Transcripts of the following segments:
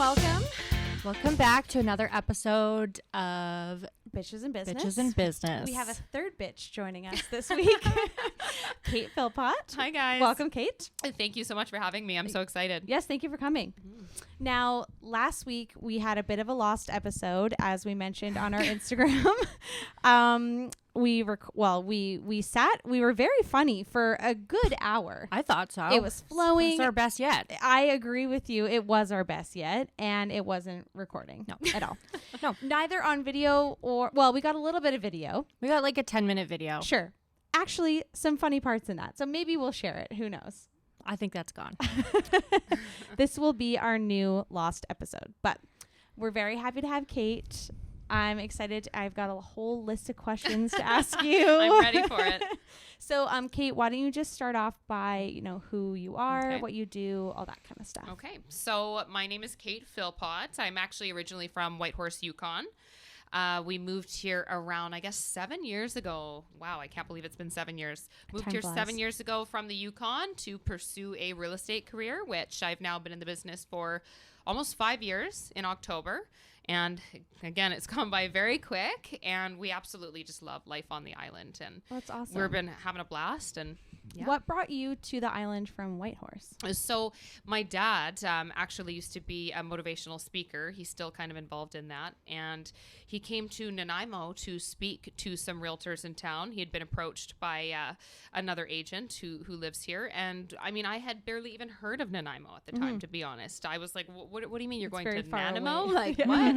Welcome back to another episode of Bitches in Business. Bitches in Business. We have a third bitch joining us this week, Kate Philpott. Hi, guys. Welcome, Kate. Thank you so much for having me. I'm so excited. Yes, thank you for coming. Now, last week we had a bit of a lost episode, as we mentioned on our Instagram. We were very funny for a good hour. I thought so. It was flowing. It's our best yet. I agree with you. It was our best yet, and it wasn't recording at all. No. Neither on video we got a little bit of video. We got like a 10-minute video. Sure. Actually, some funny parts in that. So maybe we'll share it. Who knows? I think that's gone. This will be our new lost episode, but we're very happy to have Kate. I'm excited. I've got a whole list of questions to ask you. I'm ready for it. So, Kate, why don't you just start off by, who you are, Okay. what you do, all that kind of stuff. Okay. So my name is Kate Philpott. I'm actually originally from Whitehorse, Yukon. We moved here around, I guess, 7 years ago. Wow, I can't believe it's been 7 years. Moved here 7 years ago from the Yukon to pursue a real estate career, which I've now been in the business for almost 5 years in October. And again, it's gone by very quick, and we absolutely just love life on the island. And That's awesome. we've been having a blast. And yeah. What brought you to the island from Whitehorse? So my dad actually used to be a motivational speaker. He's still kind of involved in that. And he came to Nanaimo to speak to some realtors in town. He had been approached by another agent who lives here. And I mean, I had barely even heard of Nanaimo at the time, to be honest. I was like, what do you mean you're going to Nanaimo? Like, what?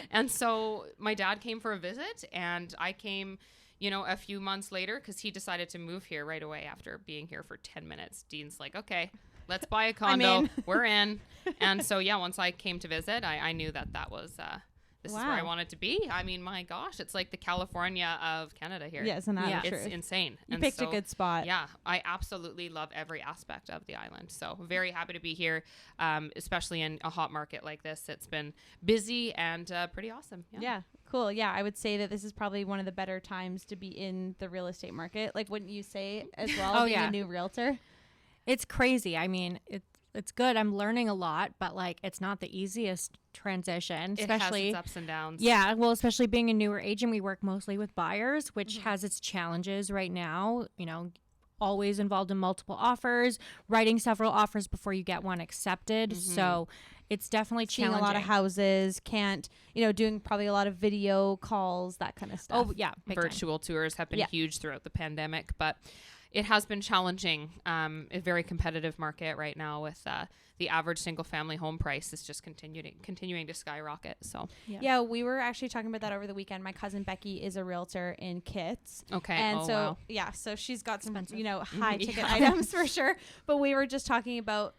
And so my dad came for a visit, and I came a few months later because he decided to move here right away after being here for 10 minutes. Dean's like, okay, let's buy a condo. We're in. And so, yeah, once I came to visit, I knew that was, this is where I wanted to be. I mean, my gosh, it's like the California of Canada here. Yeah, isn't that It's insane. You picked a good spot. Yeah, I absolutely love every aspect of the island. So very happy to be here, especially in a hot market like this. It's been busy and pretty awesome. Yeah, cool. Yeah, I would say that this is probably one of the better times to be in the real estate market. Like, wouldn't you say as well, being a new realtor? It's crazy. I mean, it's good. I'm learning a lot, but like it's not the easiest transition, especially it has its ups and downs. Yeah, well, especially being a newer agent, we work mostly with buyers, which has its challenges right now. Always involved in multiple offers, writing several offers before you get one accepted. So it's definitely Seeing challenging. a lot of houses, doing probably a lot of video calls, that kind of stuff. Oh yeah, Virtual tours have been huge throughout the pandemic, but it has been challenging. A very competitive market right now with the average single family home price is just continuing to skyrocket. So yeah, we were actually talking about that over the weekend. My cousin Becky is a realtor in Kits. Okay. And wow. so she's got some, high ticket items for sure. But we were just talking about,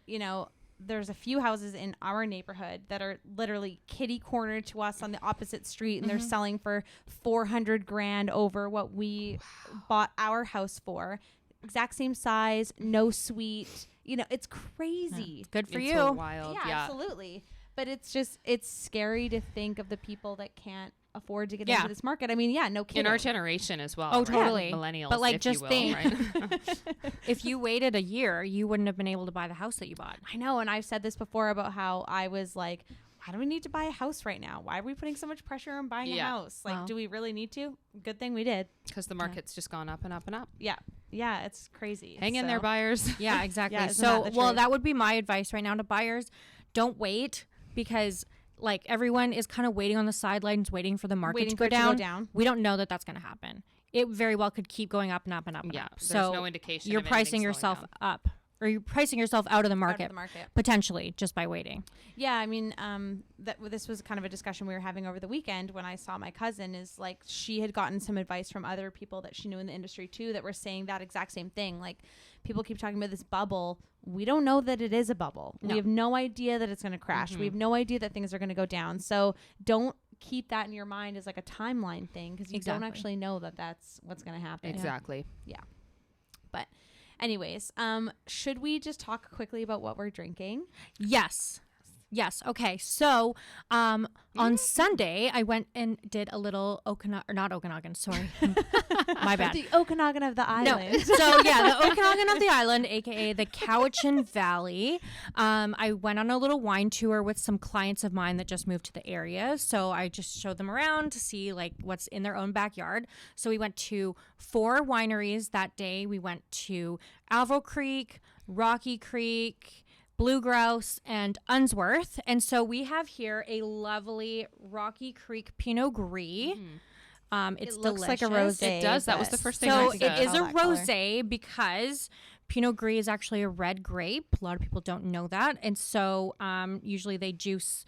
there's a few houses in our neighborhood that are literally kitty cornered to us on the opposite street, and they're selling for $400,000 over what we bought our house for. Exact same size, no suite. It's crazy. Good for It's you. so wild. Yeah, absolutely. But it's scary to think of the people that can't afford to get into this market. I mean, no kidding. In our generation as well. Oh, right? totally. Millennials, But like, if just you will, think, right? if you waited a year, you wouldn't have been able to buy the house that you bought. I know, and I've said this before about how I was like, why do we need to buy a house right now? Why are we putting so much pressure on buying a house? Like, do we really need to? Good thing we did. Because the market's just gone up and up and up. Yeah, it's crazy. Hang in there, buyers. Yeah, exactly. Isn't that the truth? That would be my advice right now to buyers. Don't wait, because like everyone is kind of waiting on the sidelines, waiting for the market to go down. We don't know that that's going to happen. It very well could keep going up and up and up and up. There's so no indication you're of pricing anything yourself slowing up. Or you're pricing yourself out of the market, potentially, just by waiting. Yeah, I mean, this was kind of a discussion we were having over the weekend when I saw my cousin. Is like, she had gotten some advice from other people that she knew in the industry too that were saying that exact same thing. Like, people keep talking about this bubble. We don't know that it is a bubble. No. We have no idea that it's going to crash. We have no idea that things are going to go down. So don't keep that in your mind as like a timeline thing, because you don't actually know that that's what's going to happen. Exactly. Yeah. But anyways, should we just talk quickly about what we're drinking? Yes. Yes. Okay. So, on Sunday, I went and did a little not Okanagan. Sorry, my bad. The Okanagan of the island. No. So yeah, the Okanagan of the island, aka the Cowichan Valley. I went on a little wine tour with some clients of mine that just moved to the area. So I just showed them around to see like what's in their own backyard. So we went to 4 wineries that day. We went to Alvo Creek, Rocky Creek, Blue Grouse, and Unsworth. And so we have here a lovely Rocky Creek Pinot Gris. It's It looks like a delicious. rosé. It does. That was the first thing I So said. it is a Tell that color. rosé because Pinot Gris is actually a red grape. A lot of people don't know that. And so usually they juice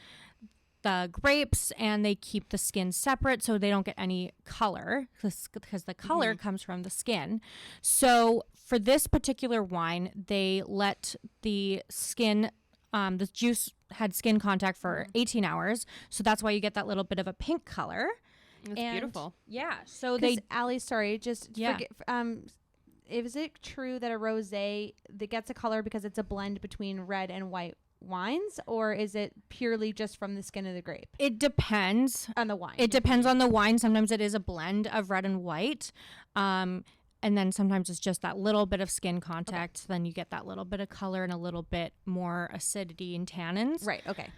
the grapes and they keep the skin separate so they don't get any color because the color comes from the skin. So for this particular wine, they let the skin, the juice had skin contact for 18 hours. So that's why you get that little bit of a pink color. It's And beautiful. Yeah. So They, they Allie, sorry, just Yeah. forget. Is it true that a rosé that gets a color because it's a blend between red and white wines, or is it purely just from the skin of the grape it depends. on the wine? It depends on the wine. Sometimes it is a blend of red and white. And then sometimes it's just that little bit of skin contact. So then you get that little bit of color and a little bit more acidity and tannins. Right. Okay.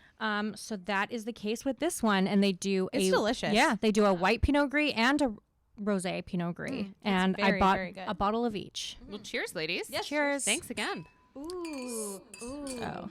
So that is the case with this one. And they do It's delicious. Yeah. They do a white Pinot Gris and a rosé Pinot Gris. And very, I bought very good. a bottle of each. Well, cheers, ladies. Yes, Cheers. Thanks again. Ooh. Oh.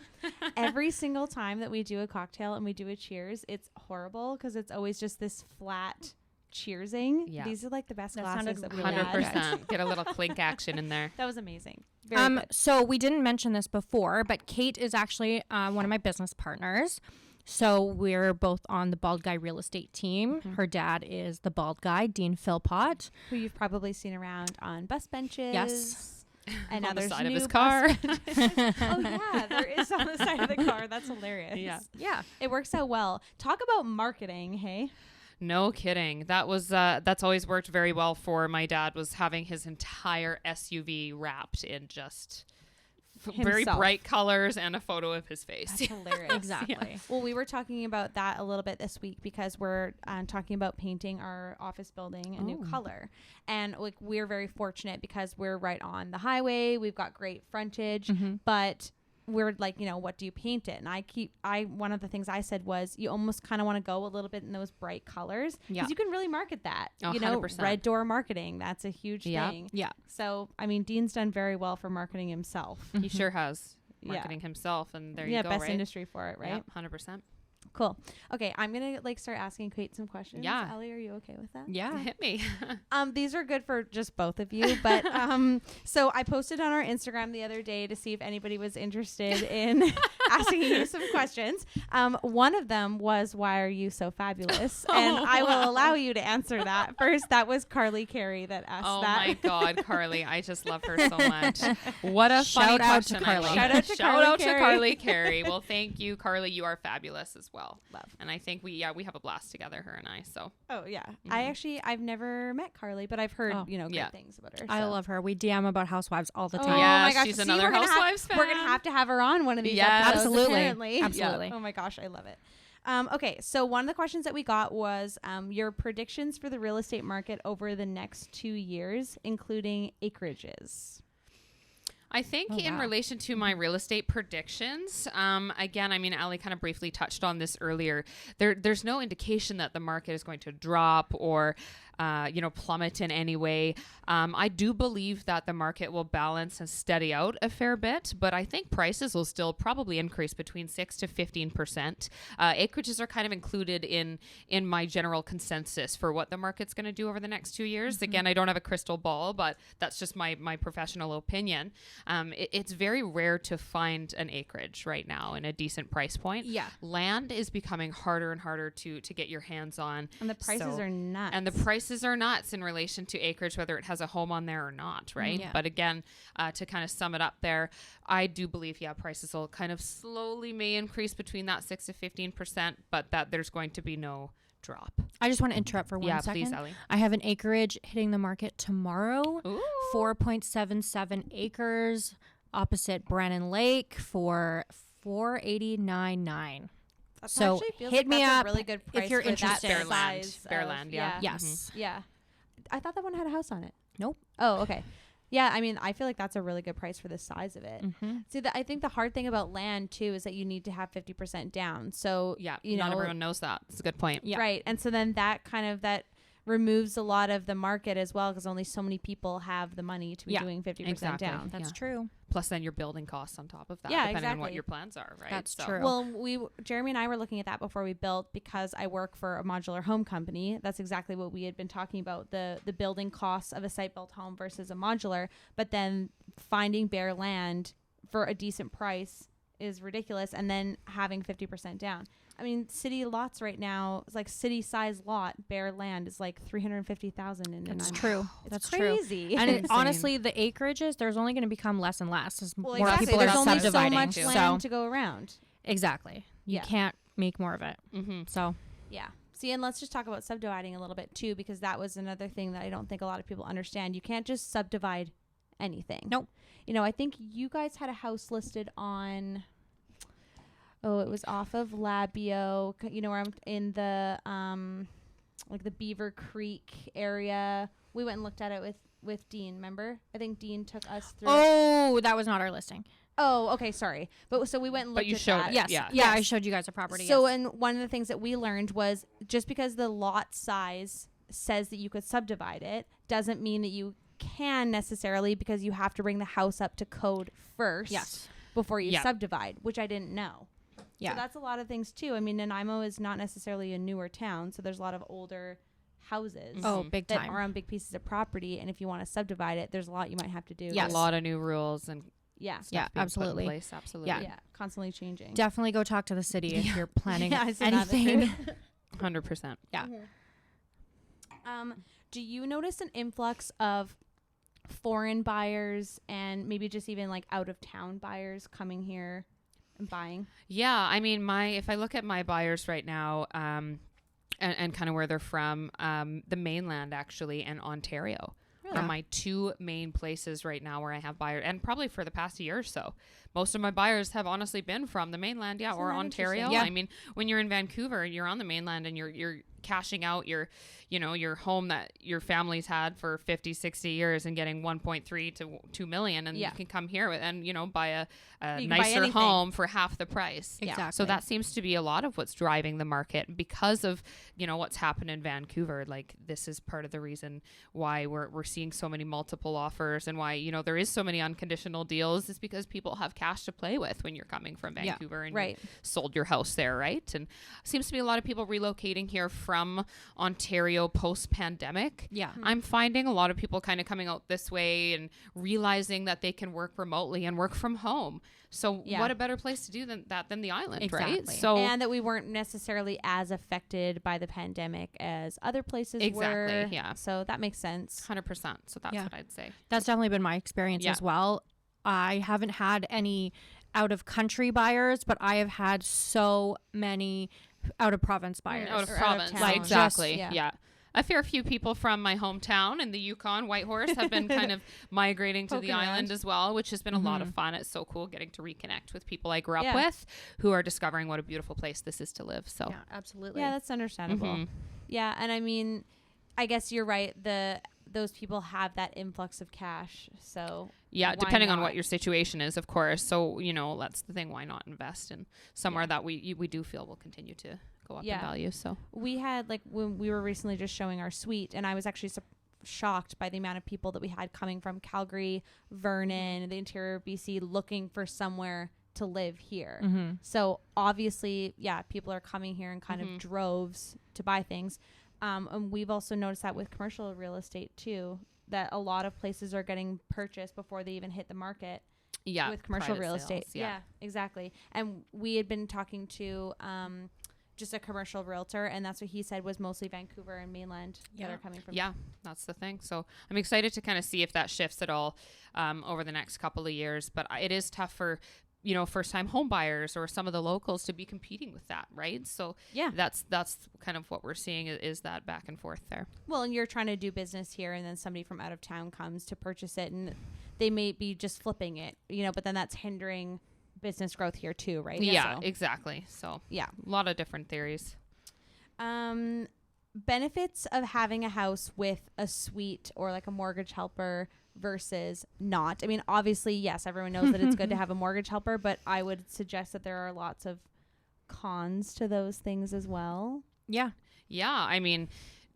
Every single time that we do a cocktail and we do a cheers, it's horrible because it's always just this flat cheersing. Yeah. These are like the best That glasses sounded that we really had. 100%. Get a little clink action in there. That was amazing. Very good. So we didn't mention this before, but Kate is actually one of my business partners. So we're both on the Bald Guy real estate team. Her dad is the Bald Guy, Dean Philpott. Who you've probably seen around on bus benches. Yes. And now On the there's side of new his bus car. benches. Oh yeah, there is on the side of the car. That's hilarious. Yeah. Yeah. It works out well. Talk about marketing, hey? No kidding. That was that's always worked very well for my dad, was having his entire SUV wrapped in just very Himself. bright colors and a photo of his face. That's hilarious. Exactly. Well, we were talking about that a little bit this week because we're talking about painting our office building a new color. And like we're very fortunate because we're right on the highway. We've got great frontage, but we're like, you know, what do you paint it? And one of the things I said was you almost kind of want to go a little bit in those bright colors because Yeah. you can really market that. Oh, you know, 100%. red door marketing, that's a huge Yeah. thing. Yeah. So, I mean, Dean's done very well for marketing himself. He sure has. Yeah. Marketing himself, and there Yeah, you go, best right? industry for it, right? Yeah, 100%. Cool. Okay, I'm gonna like start asking Kate some questions. Yeah. Ellie, are you okay with that? Yeah. Hit me. These are good for just both of you, but so I posted on our Instagram the other day to see if anybody was interested in asking you some questions. One of them was, "Why are you so fabulous?" And I will allow you to answer that first. That was Carly Carey that asked Oh that. my God, Carly. I just love her so much. What a Shout funny out to question. I Carly. love Shout it. out to Shout Carly out to Carey. Carly Carey. Well, thank you, Carly. You are fabulous as well. Love. And I think we have a blast together, her and I. So Oh yeah, I've never met Carly, but I've heard Oh. great Yeah. things about her. I so. love her. We DM about Housewives all the Oh time. Yeah, my gosh, she's see, another we're gonna Housewives We're gonna fan. have to have her on one of these Yes. episodes. Absolutely. Apparently. Absolutely. Yeah. Oh my gosh, I love it. Okay, so one of the questions that we got was your predictions for the real estate market over the next 2 years, including acreages. I think Oh, in wow. relation to my real estate predictions, again, I mean, Ali kind of briefly touched on this earlier. There's no indication that the market is going to drop or, plummet in any way. I do believe that the market will balance and steady out a fair bit, but I think prices will still probably increase between 6 to 15%. Acreages are kind of included in my general consensus for what the market's going to do over the next 2 years. Again, I don't have a crystal ball, but that's just my professional opinion. It's very rare to find an acreage right now in a decent price point. Yeah. Land is becoming harder and harder to get your hands on. And the prices are nuts. And the prices are nuts in relation to acreage, whether it has a home on there or not, right? Yeah. But again, to kind of sum it up there, I do believe, prices will kind of slowly may increase between that 6 to 15%, but that there's going to be no drop. I just want to interrupt for 1 second. Please, Ellie. I have an acreage hitting the market tomorrow. Ooh. 4.77 acres opposite Brannon Lake for $489,900. That So actually feels hit like me that's up a really good price if you're for that interested. Bare land. size Bare of- land, yeah. Yes. Yeah. I thought that one had a house on it. Nope. Oh, okay. Yeah, I mean, I feel like that's a really good price for the size of it. Mm-hmm. See, I think the hard thing about land too is that you need to have 50% down. So Yeah, you not know, everyone knows that. It's a good point. Yeah. right? And so then that removes a lot of the market as well, because only so many people have the money to be Yeah, doing 50% exactly. down. That's Yeah. true. Plus, then your building costs on top of that, Yeah, depending on what exactly. your plans are, right? That's true. Well, Jeremy and I were looking at that before we built, because I work for a modular home company. That's exactly what we had been talking about, the building costs of a site built home versus a modular. But then finding bare land for a decent price is ridiculous, and then having 50% down. I mean, city lots right now, it's like city size lot, bare land is like 350,000 in That's Nanaimo. true. It's That's crazy. true. And Insane. honestly, the acreages, there's only going to become less and less as Well, more exactly. people are There's only so subdividing. much too. land to go around. Exactly. You Yeah. can't make more of it. Mm-hmm. So Yeah. See, and let's just talk about subdividing a little bit too, because that was another thing that I don't think a lot of people understand. You can't just subdivide anything. Nope. You know, I think you guys had a house listed on, it was off of Labio, you know, where I'm in the, like the Beaver Creek area. We went and looked at it with Dean, remember? I think Dean took us through. oh, that was not our listing. Oh, okay, sorry. But so we went and looked But you at showed that. it. Yes. Yeah. Yeah, I Yes. showed you guys a property. So, yes. and one of the things that we learned was just because the lot size says that you could subdivide it doesn't mean that you can necessarily, because you have to bring the house up to code first Yes. before you Yeah. subdivide, which I didn't know. Yeah. So that's a lot of things too. I mean, Nanaimo is not necessarily a newer town, so there's a lot of older houses Oh, Mhm. big that time. are on big pieces of property, and if you want to subdivide it, there's a lot you might have to do. Yes. A lot of new rules and Yeah. stuff Yeah, being put in absolutely. place. Absolutely. Yeah. Yeah. Constantly changing. Definitely go talk to the city if you're planning Yeah, I said that, that's anything. 100%. Yeah. Do you notice an influx of foreign buyers and maybe just even like out of town buyers coming here and buying? Yeah, I mean, if I look at my buyers right now, and kind of where they're from, the mainland actually and Ontario are my two main places right now where I have buyers, and probably for the past year or so. Most of my buyers have honestly been from the mainland, Isn't or that Ontario. interesting? Yeah. I mean, when you're in Vancouver, you're on the mainland and you're cashing out your home that your family's had for 50, 60 years and getting 1.3 to 2 million, and Yeah. you can come here and buy a You can buy nicer anything. home for half the price. Yeah. Exactly. So that seems to be a lot of what's driving the market because of, what's happened in Vancouver. Like, this is part of the reason why we're seeing so many multiple offers, and why, there is so many unconditional deals, is because people have cash to play with when you're coming from Yeah. Vancouver and Right. you sold your house there, right? And seems to be a lot of people relocating here from Ontario post-pandemic. Yeah. I'm finding a lot of people kind of coming out this way and realizing that they can work remotely and work from home. So Yeah. what a better place to do than the island, right? Exactly. So And that we weren't necessarily as affected by the pandemic as other places Exactly, were. yeah. So that makes sense. 100%. So that's Yeah. what I'd say. That's definitely been my experience Yeah. as well. I haven't had any out of country buyers, but I have had so many out of province buyers. Out of Or out of province. town. Like, exactly. just- yeah. A fair few people from my hometown in the Yukon, Whitehorse, have been kind of migrating to the Poking island around. as well, which has been a lot Mm-hmm. of fun. It's so cool getting to reconnect with people I grew up Yeah. with who are discovering what a beautiful place this is to live. So, Yeah, absolutely. Yeah, that's understandable. Mhm. Yeah, and I mean, I guess you're right. Those people have that influx of cash. So yeah, why depending on not? what your situation is, of course. So, that's the thing. Why not invest in somewhere Yeah. that we do feel will continue to go up Yeah. in value? So, We had, like, when we were recently just showing our suite, and I was actually shocked by the amount of people that we had coming from Calgary, Vernon, the interior of BC, looking for somewhere to live here. Mm-hmm. So obviously, yeah, people are coming here in kind Mhm. of droves to buy things. And we've also noticed that with commercial real estate too, that a lot of places are getting purchased before they even hit the market. yeah. With commercial private real sales, estate. Yeah, exactly. And we had been talking to just a commercial realtor, and that's what he said was mostly Vancouver and mainland that Yeah. are coming from. Yeah, that's the thing. So I'm excited to kind of see if that shifts at all over the next couple of years. But it is tough for, first-time home buyers or some of the locals to be competing with that, right? So Yeah. that's kind of what we're seeing is that back and forth there. Well, and you're trying to do business here, and then somebody from out of town comes to purchase it, and they may be just flipping it, but then that's hindering business growth here too, right? Yeah, So, exactly. So yeah. a lot of different theories. Benefits of having a house with a suite or like a mortgage helper versus not. I mean, obviously, yes, everyone knows that it's good to have a mortgage helper, but I would suggest that there are lots of cons to those things as well. Yeah. Yeah, I mean,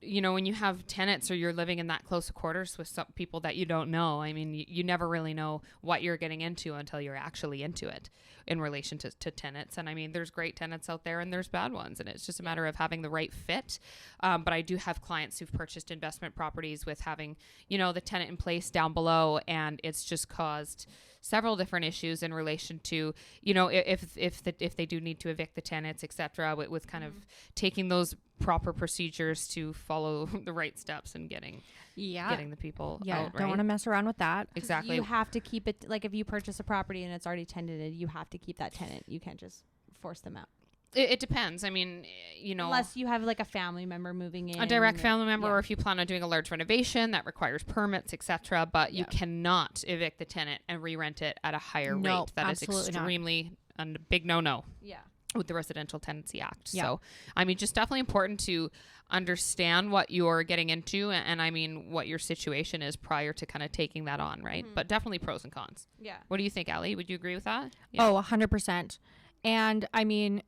you know, when you have tenants or you're living in that close quarters with some people that you don't know, I mean, you never really know what you're getting into until you're actually into it in relation to tenants. And I mean, there's great tenants out there and there's bad ones, and it's just a matter of having the right fit. But I do have clients who've purchased investment properties with having, you know, the tenant in place down below, and it's just caused several different issues in relation to, you know, if they do need to evict the tenants, etc., with kind of taking those proper procedures to follow the right steps and getting the people out, Don't want to mess around with that. Exactly. You have to keep it, like if you purchase a property and it's already tenanted, you have to keep that tenant. You can't just force them out. It depends. I mean, you know, unless you have like a family member moving in, a direct family member, or if you plan on doing a large renovation that requires permits, etc. But you cannot evict the tenant and re-rent it at a higher rate. That is extremely a big no-no. Yeah. With the Residential Tenancy Act. So, I mean, just definitely important to understand what you're getting into and I mean, what your situation is prior to kind of taking that on, right? But definitely pros and cons. Yeah. What do you think, Allie? Would you agree with that? Yeah. Oh, 100%. And I mean,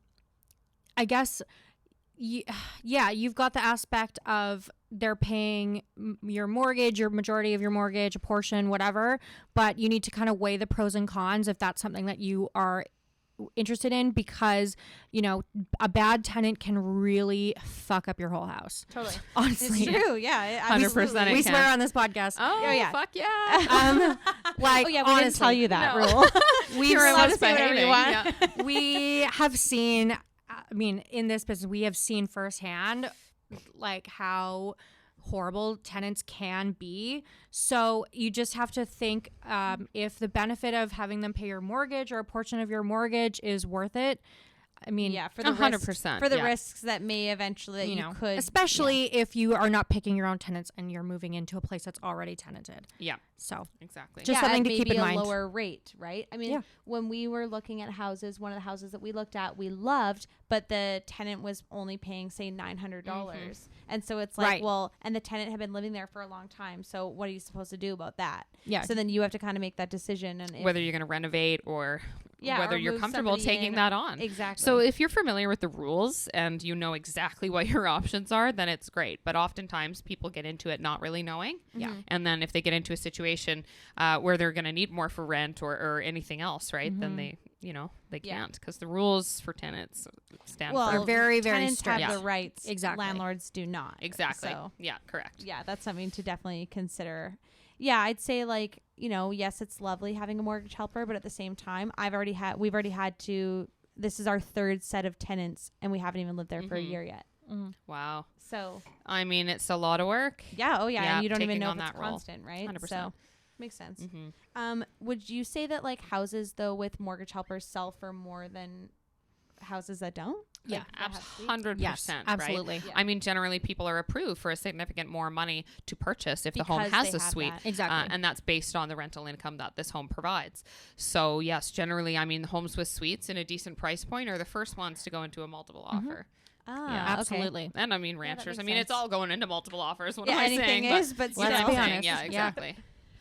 I guess, you've got the aspect of they're paying your mortgage, your majority of your mortgage, a portion, whatever, but you need to kind of weigh the pros and cons if that's something that you are interested in, because, you know, a bad tenant can really fuck up your whole house. Totally. Honestly. It's true. Yeah. 100%. We swear on this podcast. Oh, yeah. Fuck yeah. Like, oh, yeah, we honestly, didn't tell you that no. rule. We're allowed to say whatever you want. Yeah. We have seen, I mean, in this business, we have seen firsthand, like, how horrible tenants can be. So you just have to think if the benefit of having them pay your mortgage or a portion of your mortgage is worth it. I mean, yeah, for the 100%. For the risks that may eventually that you know, could, especially if you are not picking your own tenants and you're moving into a place that's already tenanted. Yeah. So exactly. Just something to keep in mind. A lower rate, right? I mean, when we were looking at houses, one of the houses that we looked at, we loved, but the tenant was only paying, say, $900, and so it's like, well, and the tenant had been living there for a long time. So what are you supposed to do about that? Yeah. So then you have to kind of make that decision, and whether you're going to renovate or Yeah, whether or you're move comfortable somebody taking in. that on. Exactly. So if you're familiar with the rules and you know exactly what your options are, then it's great. But oftentimes people get into it not really knowing. Yeah. And then if they get into a situation where they're going to need more for rent or anything else, right, then they, you know, they can't, because the rules for tenants stand for are very, very tenants strict. have the rights. Exactly. Landlords do not. Exactly. So, yeah, correct. yeah, that's something to definitely consider. Yeah, I'd say, like, you know, yes, it's lovely having a mortgage helper, but at the same time, we've already had to, this is our third set of tenants and we haven't even lived there for a year yet. Wow. So, I mean, it's a lot of work. Yeah. Oh yeah. And you don't even know if it's that role. constant, right? 100%. So makes sense. Would you say that, like, houses though with mortgage helpers sell for more than houses that don't? Yeah, like, 100%. Yes, absolutely. Right? Yeah. I mean, generally people are approved for a significant more money to purchase if the home Because has they a have suite. that. Exactly. And that's based on the rental income that this home provides. So yes, generally, I mean, homes with suites in a decent price point are the first ones to go into a multiple offer. Ah, Yeah, absolutely. And I mean, ranchers. makes I mean, it's sense. all going into multiple offers. What Yeah, am I anything saying? is, but let's still. be honest. Yeah, exactly.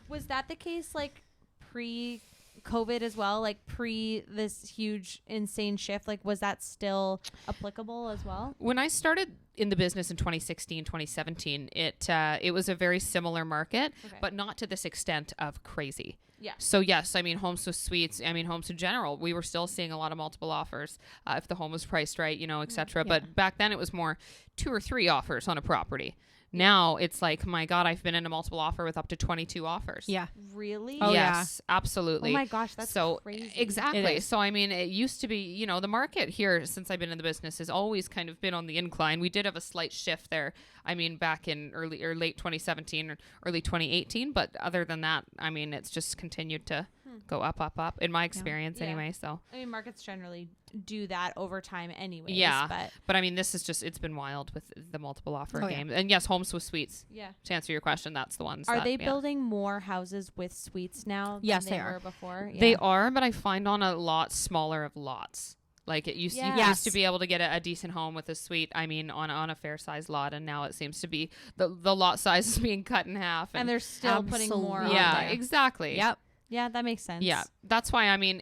Was that the case, like, pre-COVID as well? Like, pre this huge, insane shift? Like, was that still applicable as well? When I started in the business in 2016, 2017, it was a very similar market, but not to this extent of crazy. Yeah. So yes, I mean, homes with suites, I mean, homes in general, we were still seeing a lot of multiple offers if the home was priced right, you know, et cetera. But back then it was more 2 or 3 offers on a property. Now it's like, my God, I've been in a multiple offer with up to 22 offers. Yeah. Really? Oh, yes, absolutely. Oh my gosh, that's so crazy. Exactly. So I mean, it used to be, you know, the market here since I've been in the business has always kind of been on the incline. We did have a slight shift there. I mean, back in late 2017 or early 2018, but other than that, I mean, it's just continued to go up, up, up in my experience Yeah. anyway. So I mean, markets generally do that over time anyways. yeah, but I mean, this is just, it's been wild with the multiple offer Oh, yeah. game. And yes, homes with suites. Yeah. To answer your question, that's the ones. Are that, they yeah. building more houses with suites now than Yes, they they are. were before? They are, but I find on a lot smaller of lots. Like you used Yes. to be able to get a decent home with a suite. I mean, on a fair size lot, and now it seems to be the lot size is being cut in half. And they're still putting more on yeah, there. exactly. Yep. Yeah, that makes sense. Yeah, that's why, I mean,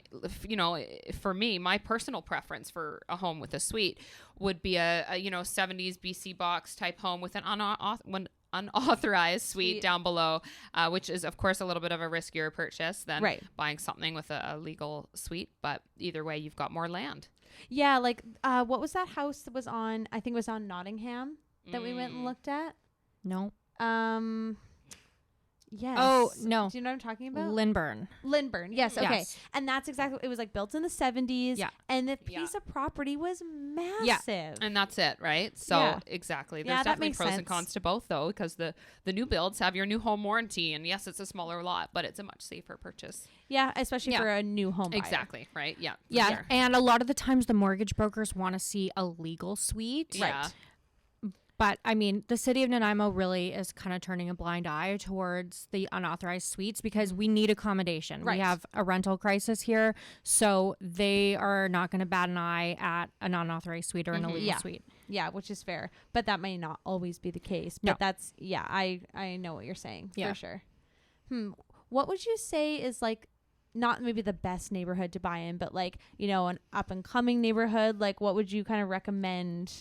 for me, my personal preference for a home with a suite would be a 70s BC box type home with an unauthorized suite down below, which is, of course, a little bit of a riskier purchase than buying something with a legal suite. But either way, you've got more land. Yeah, like what was that house that was on, I think it was on Nottingham that we went and looked at? No. Yes. Oh, no. Do you know what I'm talking about? Lindburn. Lindburn. Yes. Okay. Yes. And that's exactly, it was like built in the 70s. Yeah. And the piece of property was massive. Yeah. And that's it, right? So exactly. There's that definitely makes pros and sense. cons to both, though, because the new builds have your new home warranty. And yes, it's a smaller lot, but it's a much safer purchase. Yeah, especially for a new home buyer. Exactly. Right. Yeah. Yeah. Sure. And a lot of the times the mortgage brokers want to see a legal suite. Yeah. But I mean, the city of Nanaimo really is kind of turning a blind eye towards the unauthorized suites because we need accommodation. Right. We have a rental crisis here. So they are not going to bat an eye at an unauthorized suite or an illegal suite. Yeah, which is fair. But that may not always be the case. But that's, I know what you're saying for sure. What would you say is like, not maybe the best neighborhood to buy in, but like, an up and coming neighborhood? Like, what would you kind of recommend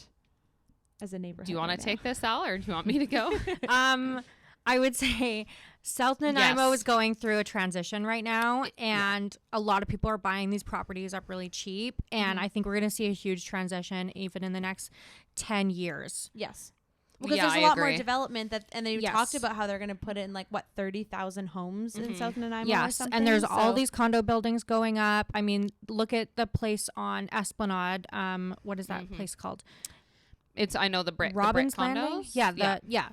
as a neighborhood? Do you want to take this, Al, or do you want me to go? I would say South Nanaimo is going through a transition right now, and a lot of people are buying these properties up really cheap. And I think we're going to see a huge transition even in the next 10 years. Yes. Because there's a lot more development and they talked about how they're going to put in 30,000 homes in South Nanaimo or something. And there's all these condo buildings going up. I mean, look at the place on Esplanade. What is that place called? I know the brick Robbins the brick Landing. condos. Yeah.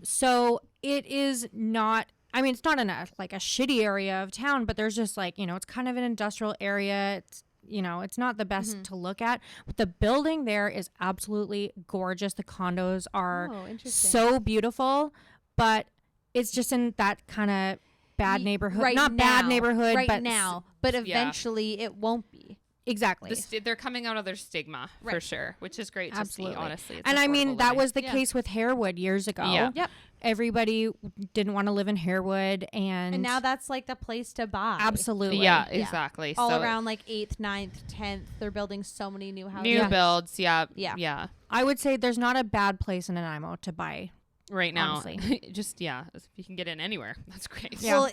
So it is not. I mean, it's not in a shitty area of town, but there's just it's kind of an industrial area. It's it's not the best to look at, but the building there is absolutely gorgeous. The condos are so beautiful, but it's just in that kind of bad neighborhood. Not bad neighborhood right now, but eventually it won't be. Exactly. They're coming out of their stigma for sure, which is great to see, honestly. It's and I mean, that living. was the case with Harewood years ago. Yeah. Yep. Everybody didn't want to live in Harewood, and now that's the place to buy. Absolutely. Yeah, exactly. All around 8th, 9th, 10th, they're building so many new houses. New builds, yeah. I would say there's not a bad place in Nanaimo to buy right now. Honestly. Just if you can get in anywhere, that's great. Yeah. Well,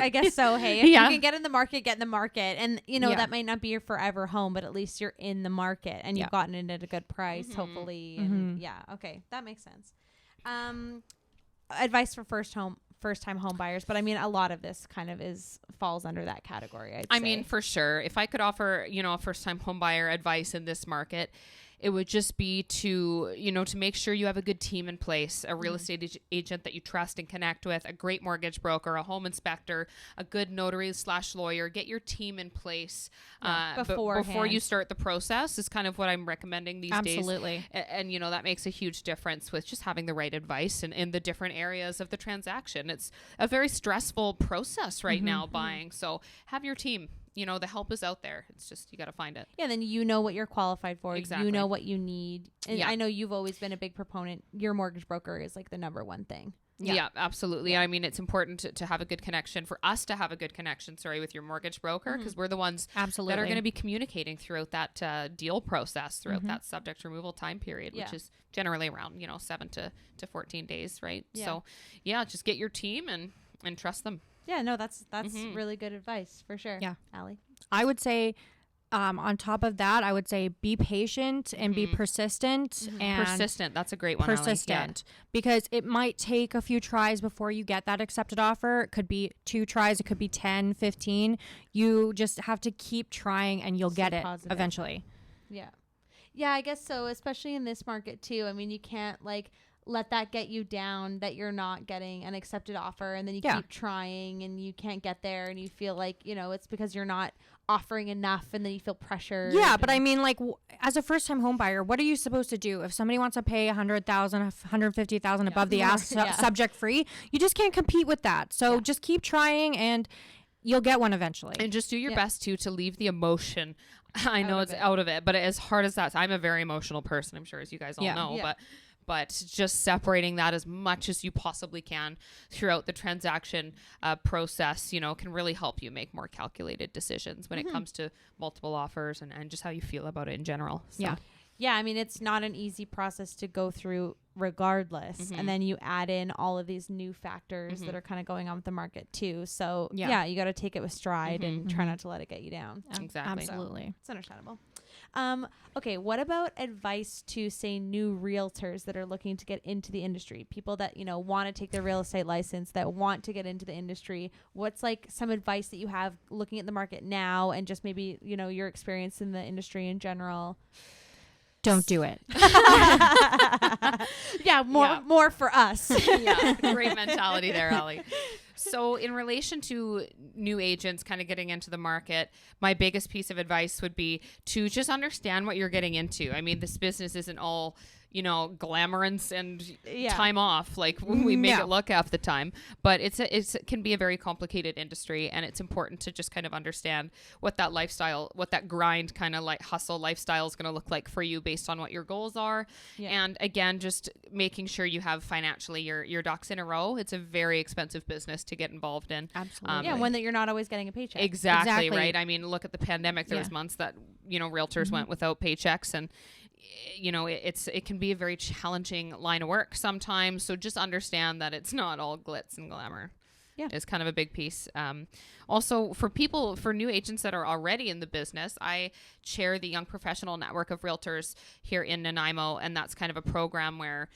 I guess so. Hey, if you can get in the market, get in the market, and that might not be your forever home, but at least you're in the market and you've gotten it at a good price, hopefully. And okay, that makes sense. Advice for first-time home buyers, but I mean, a lot of this kind of falls under that category. I mean, for sure, if I could offer a first-time home buyer advice in this market, it would just be to make sure you have a good team in place, a real estate agent that you trust and connect with, a great mortgage broker, a home inspector, a good notary / lawyer. Get your team in place before you start the process is kind of what I'm recommending these days. Absolutely. And that makes a huge difference with just having the right advice in the different areas of the transaction. It's a very stressful process right now buying. So have your team. The help is out there. It's just, you got to find it. Yeah, then what you're qualified for. Exactly. You know what you need. And I know you've always been a big proponent. Your mortgage broker is the number one thing. Yeah, absolutely. I mean, it's important to have a good connection, for us to have a good connection, with your mortgage broker, because we're the ones that are going to be communicating throughout that deal process, throughout that subject removal time period, which is generally around, 7 to 14 days, right? Yeah. So, just get your team and trust them. Yeah, no, that's really good advice for sure. Yeah. Allie? I would say on top of that, I would say be patient and be persistent. And persistent. That's a great one. Persistent. Because it might take a few tries before you get that accepted offer. It could be 2 tries. It could be 10, 15. You just have to keep trying and you'll get it eventually. Yeah. Yeah, I guess so, especially in this market too. I mean, you can't let that get you down, that you're not getting an accepted offer, and then you keep trying and you can't get there, and you feel like, you know, it's because you're not offering enough, and then you feel pressured. Yeah, but I mean, like, as a first-time home buyer, what are you supposed to do if somebody wants to pay $100,000, $150,000 above the ask, subject free? You just can't compete with that. So just keep trying, and you'll get one eventually. And just do your best to leave the emotion. I know it's out of it, but as hard as that, I'm a very emotional person. I'm sure, as you guys all know, but just separating that as much as you possibly can throughout the transaction process, you know, can really help you make more calculated decisions when it comes to multiple offers and just how you feel about it in general. So. Yeah, I mean, it's not an easy process to go through regardless. And then you add in all of these new factors that are kind of going on with the market too. So yeah, you got to take it with stride and try not to let it get you down. Exactly. Absolutely. So, it's understandable. Okay, what about advice to, say, new realtors that are looking to get into the industry? People that, you know, want to take their real estate license, that want to get into the industry. What's like some advice that you have looking at the market now, and just maybe, you know, your experience in the industry in general? Don't do it. More for us. Great mentality there, Allie. So in relation to new agents kind of getting into the market, my biggest piece of advice would be to just understand what you're getting into. I mean, this business isn't all, you know, glamorous and time off like we make it look half the time, but it can be a very complicated industry, and it's important to just kind of understand what that lifestyle, what that grind kind of like hustle lifestyle is going to look like for you based on what your goals are. And again, just making sure you have financially your ducks in a row. It's a very expensive business to get involved in. Absolutely. One that you're not always getting a paycheck. Exactly. Right. I mean, look at the pandemic. There was months that, you know, realtors went without paychecks, and you know, it can be a very challenging line of work sometimes. So just understand that it's not all glitz and glamour. Is kind of a big piece. Also, for new agents that are already in the business, I chair the Young Professional Network of Realtors here in Nanaimo, and that's kind of a program where,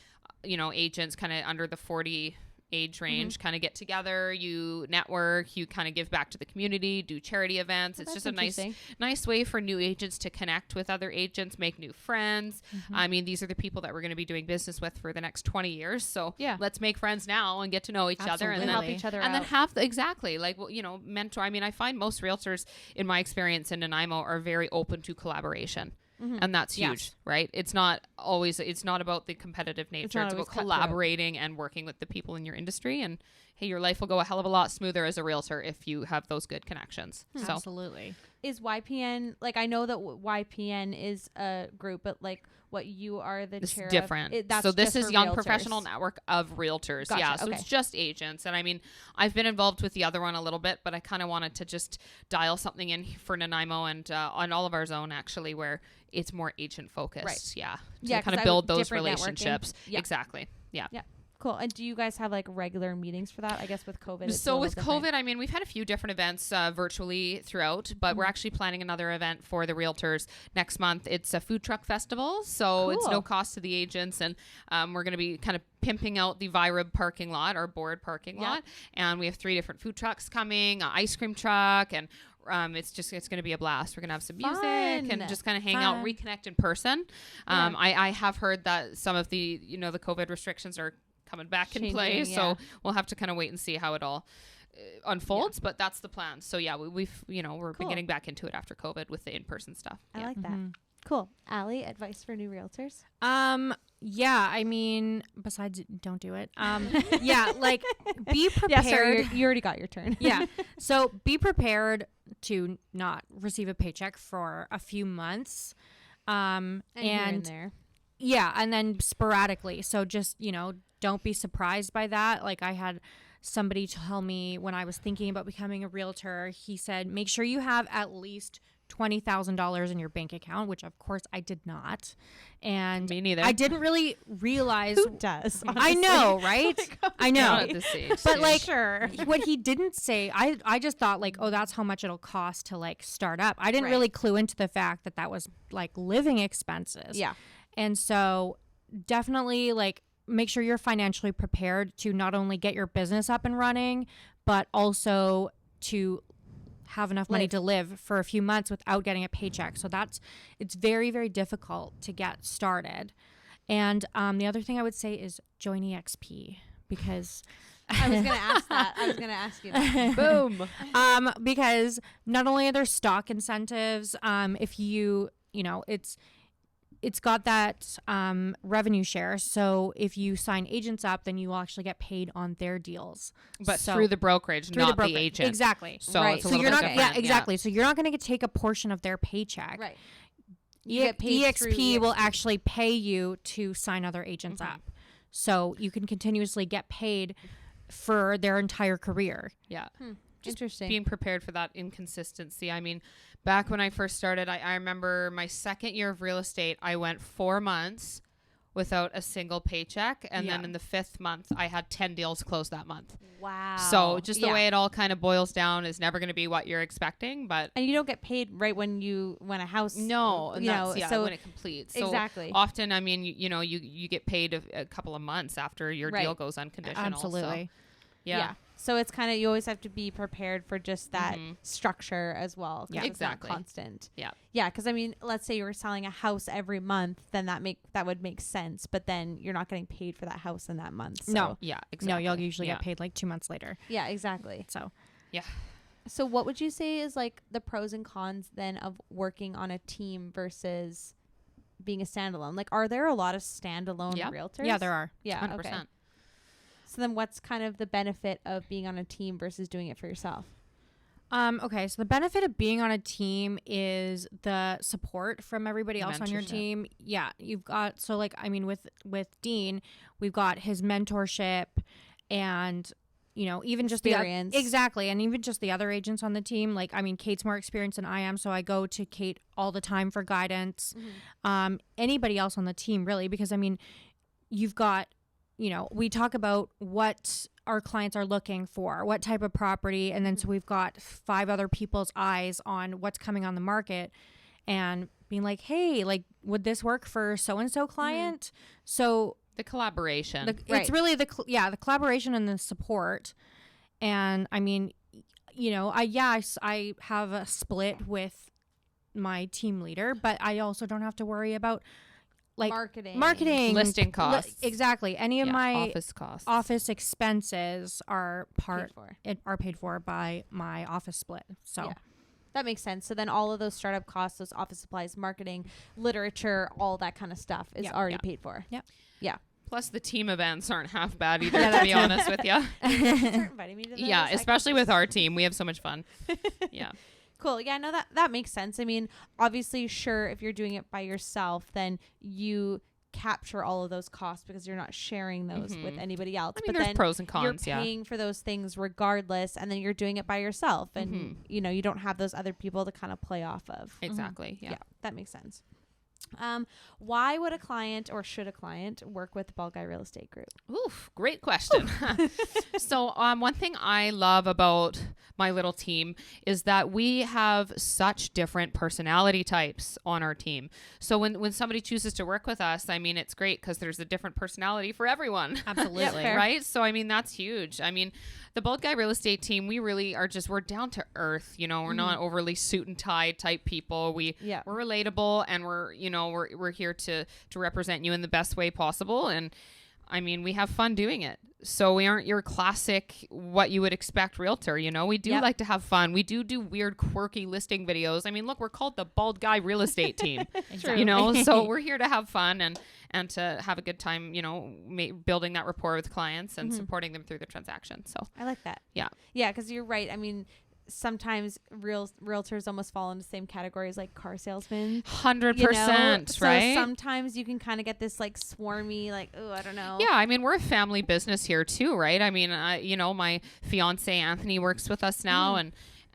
you know, agents kind of under the 40 age range kind of get together, you network, you kind of give back to the community, do charity events. It's just a nice way for new agents to connect with other agents, make new friends. I mean, these are the people that we're going to be doing business with for the next 20 years. So let's make friends now and get to know each other, and then help each other out. And then like, well, you know, mentor. I mean, I find most realtors, in my experience in Nanaimo, are very open to collaboration. And that's huge, right? It's not about the competitive nature. It's about collaborating and working with the people in your industry. And hey, your life will go a hell of a lot smoother as a realtor if you have those good connections. So. Absolutely. Is YPN, like, I know that YPN is a group, but like what you are the chair different. That's so this just is Young realtors. Professional Network of Realtors. Gotcha. Yeah. So it's just agents. And I mean, I've been involved with the other one a little bit, but I kind of wanted to just dial something in for Nanaimo and on all of our zone, actually, where it's more agent focused. Right. Yeah. Yeah. To kind of build those relationships. Yeah. Exactly. Yeah. Yeah. Cool. And do you guys have like regular meetings for that? I guess with COVID. So with COVID, I mean, we've had a few different events virtually throughout, but we're actually planning another event for the realtors next month. It's a food truck festival, so it's no cost to the agents, and we're going to be kind of pimping out the Virub parking lot, our board parking lot, and we have 3 different food trucks coming, an ice cream truck, and it's going to be a blast. We're going to have some music and just kind of hang out, reconnect in person. I have heard that some of the, you know, the COVID restrictions are coming back in play, so we'll have to kind of wait and see how it all unfolds, but that's the plan. So yeah, we've you know, we're getting back into it after COVID with the in-person stuff. I like that. Cool. Allie, advice for new realtors? Yeah, I mean, besides don't do it. Yeah, like be prepared. Yeah, sorry, you already got your turn. Yeah. So be prepared to not receive a paycheck for a few months. And here and there. Yeah, and then sporadically. So just, you know, don't be surprised by that. Like, I had somebody tell me when I was thinking about becoming a realtor, he said, make sure you have at least $20,000 in your bank account, which of course I did not. And me neither. I didn't really realize. Who does? Honestly? I know, right? I know. Not at this age. But like, sure. What he didn't say, I just thought like, oh, that's how much it'll cost to like start up. I didn't really clue into the fact that that was like living expenses. Yeah. And so definitely like make sure you're financially prepared to not only get your business up and running, but also to have enough money to live for a few months without getting a paycheck. So it's very, very difficult to get started. And the other thing I would say is join EXP, because I was going to ask that. I was going to ask you that. Boom. because not only are there stock incentives, if it's got that revenue share. So if you sign agents up, then you will actually get paid on their deals. But So, through the brokerage, through not the brokerage. the agent. Exactly. So Right. it's a So little you're bit not, different. yeah, exactly. So you're not going to take a portion of their paycheck. Right. You get paid through EXP will EXP. actually pay you to sign other agents Mhm. up. So you can continuously get paid for their entire career. Yeah. Interesting. Being prepared for that inconsistency. I mean, back when I first started, I remember my second year of real estate, I went 4 months without a single paycheck. And then Yeah. in the 5th month, I had 10 deals closed that month. Wow. So just the Yeah. way it all kind of boils down is never going to be what you're expecting. But And you don't get paid right when a house. no, and you that's, know, yeah, so when it completes. So exactly. often, I mean, you get paid a couple of months after your Right. deal goes unconditional. Absolutely. So, yeah. So it's kind of, you always have to be prepared for just that Mhm. structure as well. 'Cause Yeah, it's not exactly. constant. Yeah. Yeah. Because I mean, let's say you were selling a house every month, then that would make sense. But then you're not getting paid for that house in that month. So. No. Yeah, No, exactly. you'll usually Yeah. get paid like 2 months later. Yeah. Exactly. So So what would you say is like the pros and cons then of working on a team versus being a standalone? Like, are there a lot of standalone Yeah. realtors? yeah, there are. Yeah. 100%. Okay. So then what's kind of the benefit of being on a team versus doing it for yourself? Okay, so the benefit of being on a team is the support from everybody else on your Mentorship. team. Yeah, you've got, so like, I mean, with Dean, we've got his mentorship, and even just Experience. exactly, and even just the other agents on the team. Like, I mean, Kate's more experienced than I am, so I go to Kate all the time for guidance. Anybody else on the team, really, because I mean, you've got, we talk about what our clients are looking for, what type of property, and then so we've got 5 other people's eyes on what's coming on the market, and being like, hey, like, would this work for so and so client? So The collaboration. it's really the collaboration and the support. And I mean, I have a split with my team leader, but I also don't have to worry about like marketing, Listing costs. exactly. Any of my office costs. office expenses are paid for by my office split. So Yeah. That makes sense. So then all of those startup costs, those office supplies, marketing, literature, all that kind of stuff is already Yeah. paid for. Yep. Yeah. Plus, the team events aren't half bad either, Yeah, to be honest with you. Start inviting me to those. Yeah, I can especially just- with our team. We have so much fun. Yeah. Cool. Yeah, no, that makes sense. I mean, obviously, sure, if you're doing it by yourself, then you capture all of those costs because you're not sharing those with anybody else. I mean, but there's then pros and cons, you're yeah. paying for those things regardless, and then you're doing it by yourself, and you don't have those other people to kind of play off of. Exactly. Yeah. Yeah, that makes sense. Why would a client or should a client work with the Bald Guy Real Estate Group? Oof, great question. So one thing I love about my little team is that we have such different personality types on our team. So when somebody chooses to work with us, I mean, it's great because there's a different personality for everyone. absolutely. Yeah, fair. Right? So, I mean, that's huge. I mean, the Bald Guy Real Estate team, we really are we're down to earth. We're not overly suit and tie type people. We're relatable, and we're here to represent you in the best way possible. And I mean, we have fun doing it. So we aren't your classic, what you would expect realtor. We do like to have fun. We do weird, quirky listing videos. I mean, look, we're called the Bald Guy Real Estate team, Exactly. so we're here to have fun and to have a good time, building that rapport with clients and supporting them through the transaction. So I like that. Yeah. Yeah, because you're right. I mean, sometimes realtors almost fall into the same category as like car salesmen. 100%, So right? sometimes you can kind of get this like swarmy, like, oh, I don't know. Yeah, I mean, we're a family business here too, right? I mean, my fiance Anthony works with us now,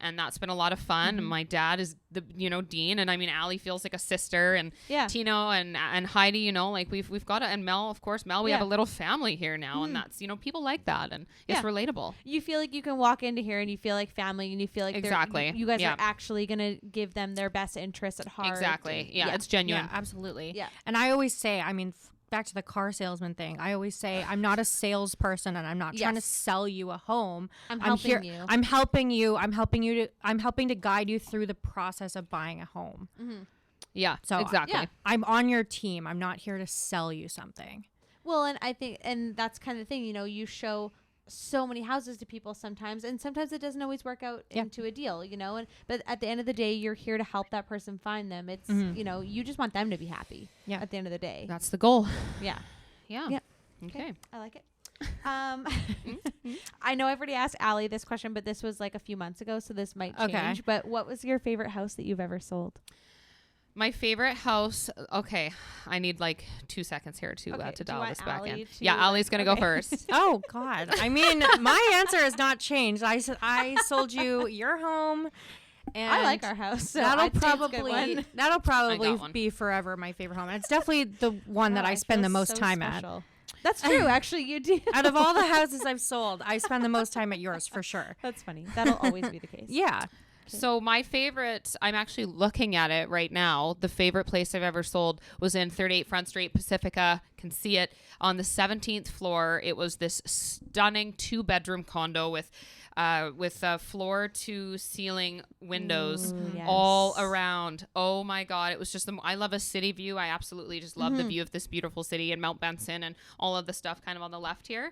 and that's been a lot of fun. And my dad is the Dean, and I mean, Allie feels like a sister, and Yeah. Tino and Heidi, like we've got and Mel, of course, we have a little family here now, and that's people like that, and it's relatable. You feel like you can walk into here and you feel like family, and you feel like Exactly. you guys Yeah. are actually gonna give them their best interests at heart. Exactly. and- Yeah, it's genuine. Yeah, absolutely. Yeah. And I always say, I mean, back to the car salesman thing, I always say I'm not a salesperson, and I'm not trying to Yes. sell you a home. I'm I'm helping you. I'm helping you. I'm helping to guide you through the process of buying a home. Yeah, So exactly. yeah. I'm on your team. I'm not here to sell you something. Well, and I think, and that's kind of the thing, you know, you show so many houses to people sometimes, and sometimes it doesn't always work out into a deal, you know, but at the end of the day, you're here to help that person find them. It's, you know, you just want them to be happy at the end of the day. That's the goal. Yeah. Yeah. Yep. Okay. I like it. I know I've already asked Allie this question, but this was like a few months ago, so this might change. But what was your favorite house that you've ever sold? My favorite house. Okay, I need like 2 seconds here to dial this back in. Yeah, Allie's gonna go first. Oh God! I mean, my answer has not changed. I sold you your home, and I like our house. So that'll I'd say it's a good probably one. be forever my favorite home. And it's definitely the one that I spend the most time at. That's true. Actually, you do. Out of all the houses I've sold, I spend the most time at yours for sure. That's funny. That'll always be the case. Yeah. So my favorite, I'm actually looking at it right now. The favorite place I've ever sold was in 38 Front Street, Pacifica. Can see it on the 17th floor. It was this stunning 2-bedroom condo with floor to ceiling windows all around. Oh my God. It was just, I love a city view. I absolutely just love the view of this beautiful city and Mount Benson and all of the stuff kind of on the left here.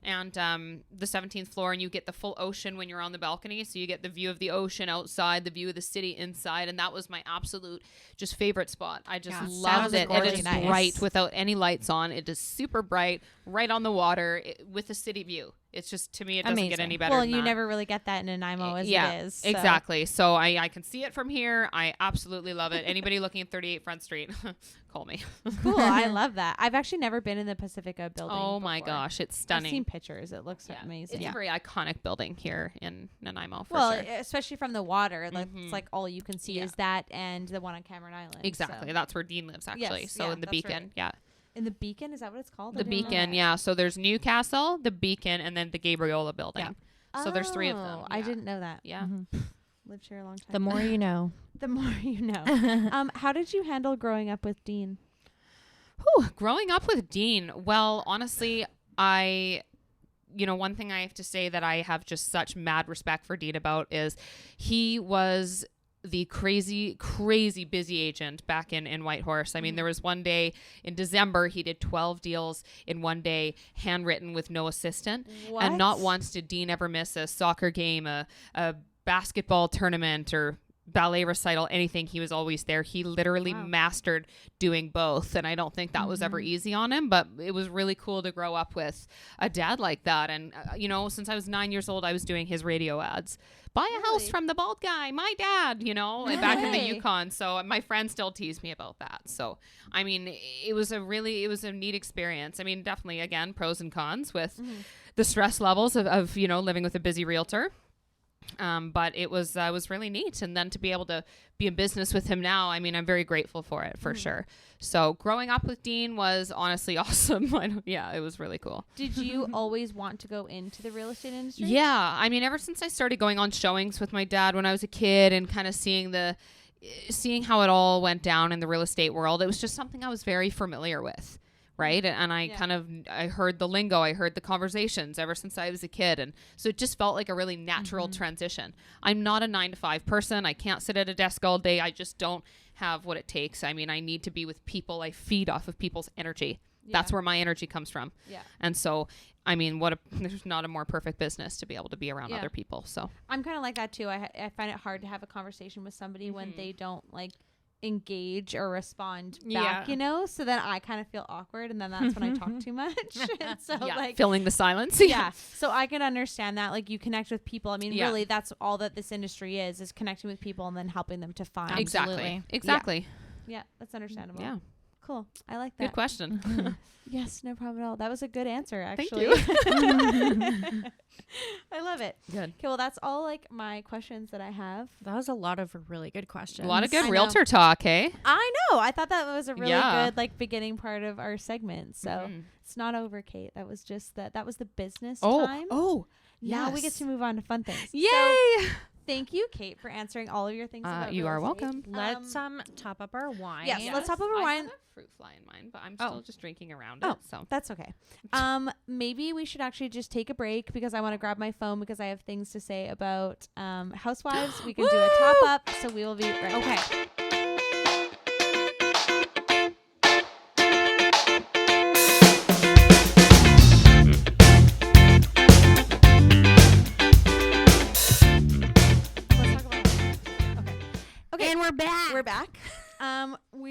And the 17th floor, and you get the full ocean when you're on the balcony. So you get the view of the ocean outside, the view of the city inside. And that was my absolute just favorite spot. I just loved it. It is bright without any lights on. It is super bright, right on the water with a city view. It's just, to me, it doesn't get any better than you that. never really get that in Nanaimo as it is. So. Exactly. So I can see it from here. I absolutely love it. Anybody looking at 38 Front Street, call me. Cool. I love that. I've actually never been in the Pacifica building Oh before. my gosh. It's stunning. I've seen pictures. It looks amazing. It's a very iconic building here in Nanaimo for well, sure. especially from the water. Like, it's like all you can see is that and the one on Cameron Island. Exactly. So. That's where Dean lives, actually. Yes, so in the Beacon. Right. Yeah. In the Beacon? Is that what it's called? The Beacon, yeah. So there's Newcastle, the Beacon, and then the Gabriola building. Yeah. So there's 3 of them. I didn't know that. Yeah. Lived here a long time. The more you know. The more you know. How did you handle growing up with Dean? Growing up with Dean, well, honestly, one thing I have to say that I have just such mad respect for Dean about is he was the crazy busy agent back in Whitehorse. I mean, there was one day in December, he did 12 deals in one day, handwritten with no assistant. What? And not once did Dean ever miss a soccer game, a basketball tournament, or ballet recital, anything. He was always there. He literally mastered doing both. And I don't think that was ever easy on him, but it was really cool to grow up with a dad like that. And, since I was 9 years old, I was doing his radio ads. Buy a house from the bald guy, my dad, and back in the Yukon. So my friends still tease me about that. So, I mean, it was a neat experience. I mean, definitely, again, pros and cons with the stress levels of living with a busy realtor. But it was really neat. And then to be able to be in business with him now, I mean, I'm very grateful for it, for sure. So growing up with Dean was honestly awesome. It was really cool. Did you always want to go into the real estate industry? Yeah. I mean, ever since I started going on showings with my dad when I was a kid and kind of seeing how it all went down in the real estate world, it was just something I was very familiar with. Right. And I heard the lingo, I heard the conversations ever since I was a kid. And so it just felt like a really natural transition. I'm not a 9-to-5 person. I can't sit at a desk all day. I just don't have what it takes. I mean, I need to be with people. I feed off of people's energy. Yeah. That's where my energy comes from. Yeah. And so, I mean, there's not a more perfect business to be able to be around other people. So I'm kind of like that too. I find it hard to have a conversation with somebody when they don't engage or respond back, so then I kind of feel awkward, and then that's when I talk too much. And so filling the silence. So I can understand that, you connect with people. I mean, really, that's all that this industry is connecting with people and then helping them to find. Exactly. Yeah, that's understandable. Yeah. Cool. I like that. Good question. Yes, no problem at all. That was a good answer, actually. Thank you. I love it. Good. Okay, well, that's all my questions that I have. That was a lot of really good questions. A lot of good realtor talk, hey? I know. I thought that was a really good beginning part of our segment. So it's not over, Kate. That was just that was the business time. Oh, now we get to move on to fun things. Yay! So, thank you, Kate, for answering all of your things about you real are estate. welcome. Let's top up our wine. Yes, let's top up our wine. I have a fruit fly in mine, but I'm still just drinking around it. So that's okay. Maybe we should actually just take a break because I want to grab my phone because I have things to say about Housewives. We can do a top up, so we will be right back.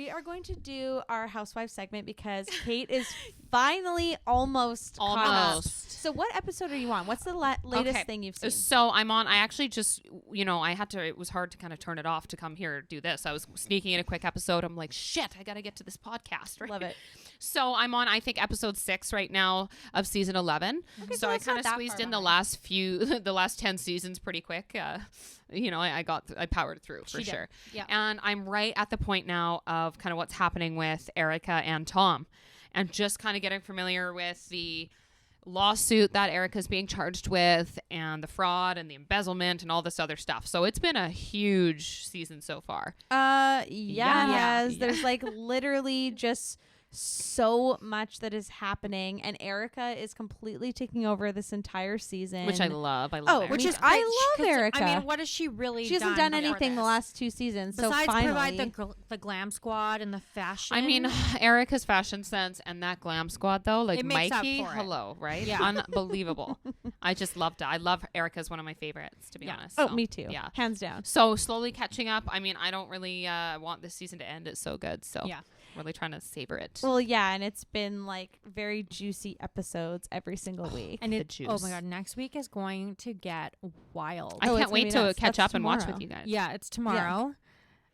we are going to do our Housewives segment because Kate is finally almost caught up. So what episode are you on? What's the latest thing you've seen? So I'm on, I actually just, it was hard to kind of turn it off to come here do this. I was sneaking in a quick episode. I'm like, shit, I got to get to this podcast. Right? Love it. So I'm on, I think, episode 6 right now of season 11. Okay, so I kind of squeezed in the last 10 seasons pretty quick. I powered through for sure. Yeah. And I'm right at the point now of kind of what's happening with Erica and Tom, and just kind of getting familiar with the lawsuit that Erica's being charged with, and the fraud and the embezzlement and all this other stuff. So it's been a huge season so far. There's like literally just so much that is happening, and Erica is completely taking over this entire season, Which I love. I love Erica. I love Erica. I mean, what has she really done? She hasn't done anything the last 2 seasons. Besides so finally, provide the glam squad and the fashion. I mean, Erica's fashion sense and that glam squad though, like It makes up Mikey, for it. hello, right? Yeah. Unbelievable. I just loved it. I love Erica's one of my favorites, to be honest. Oh, So, me too. Yeah. Hands down. So slowly catching up. I mean, I don't really want this season to end. It's so good. So Yeah. really trying to savor it. Well, yeah, and it's been like very juicy episodes every single week. And the juice. oh my god, next week is going to get wild. I it's can't gonna wait be to nuts. catch That's up and watch tomorrow. with you guys. Yeah, it's tomorrow.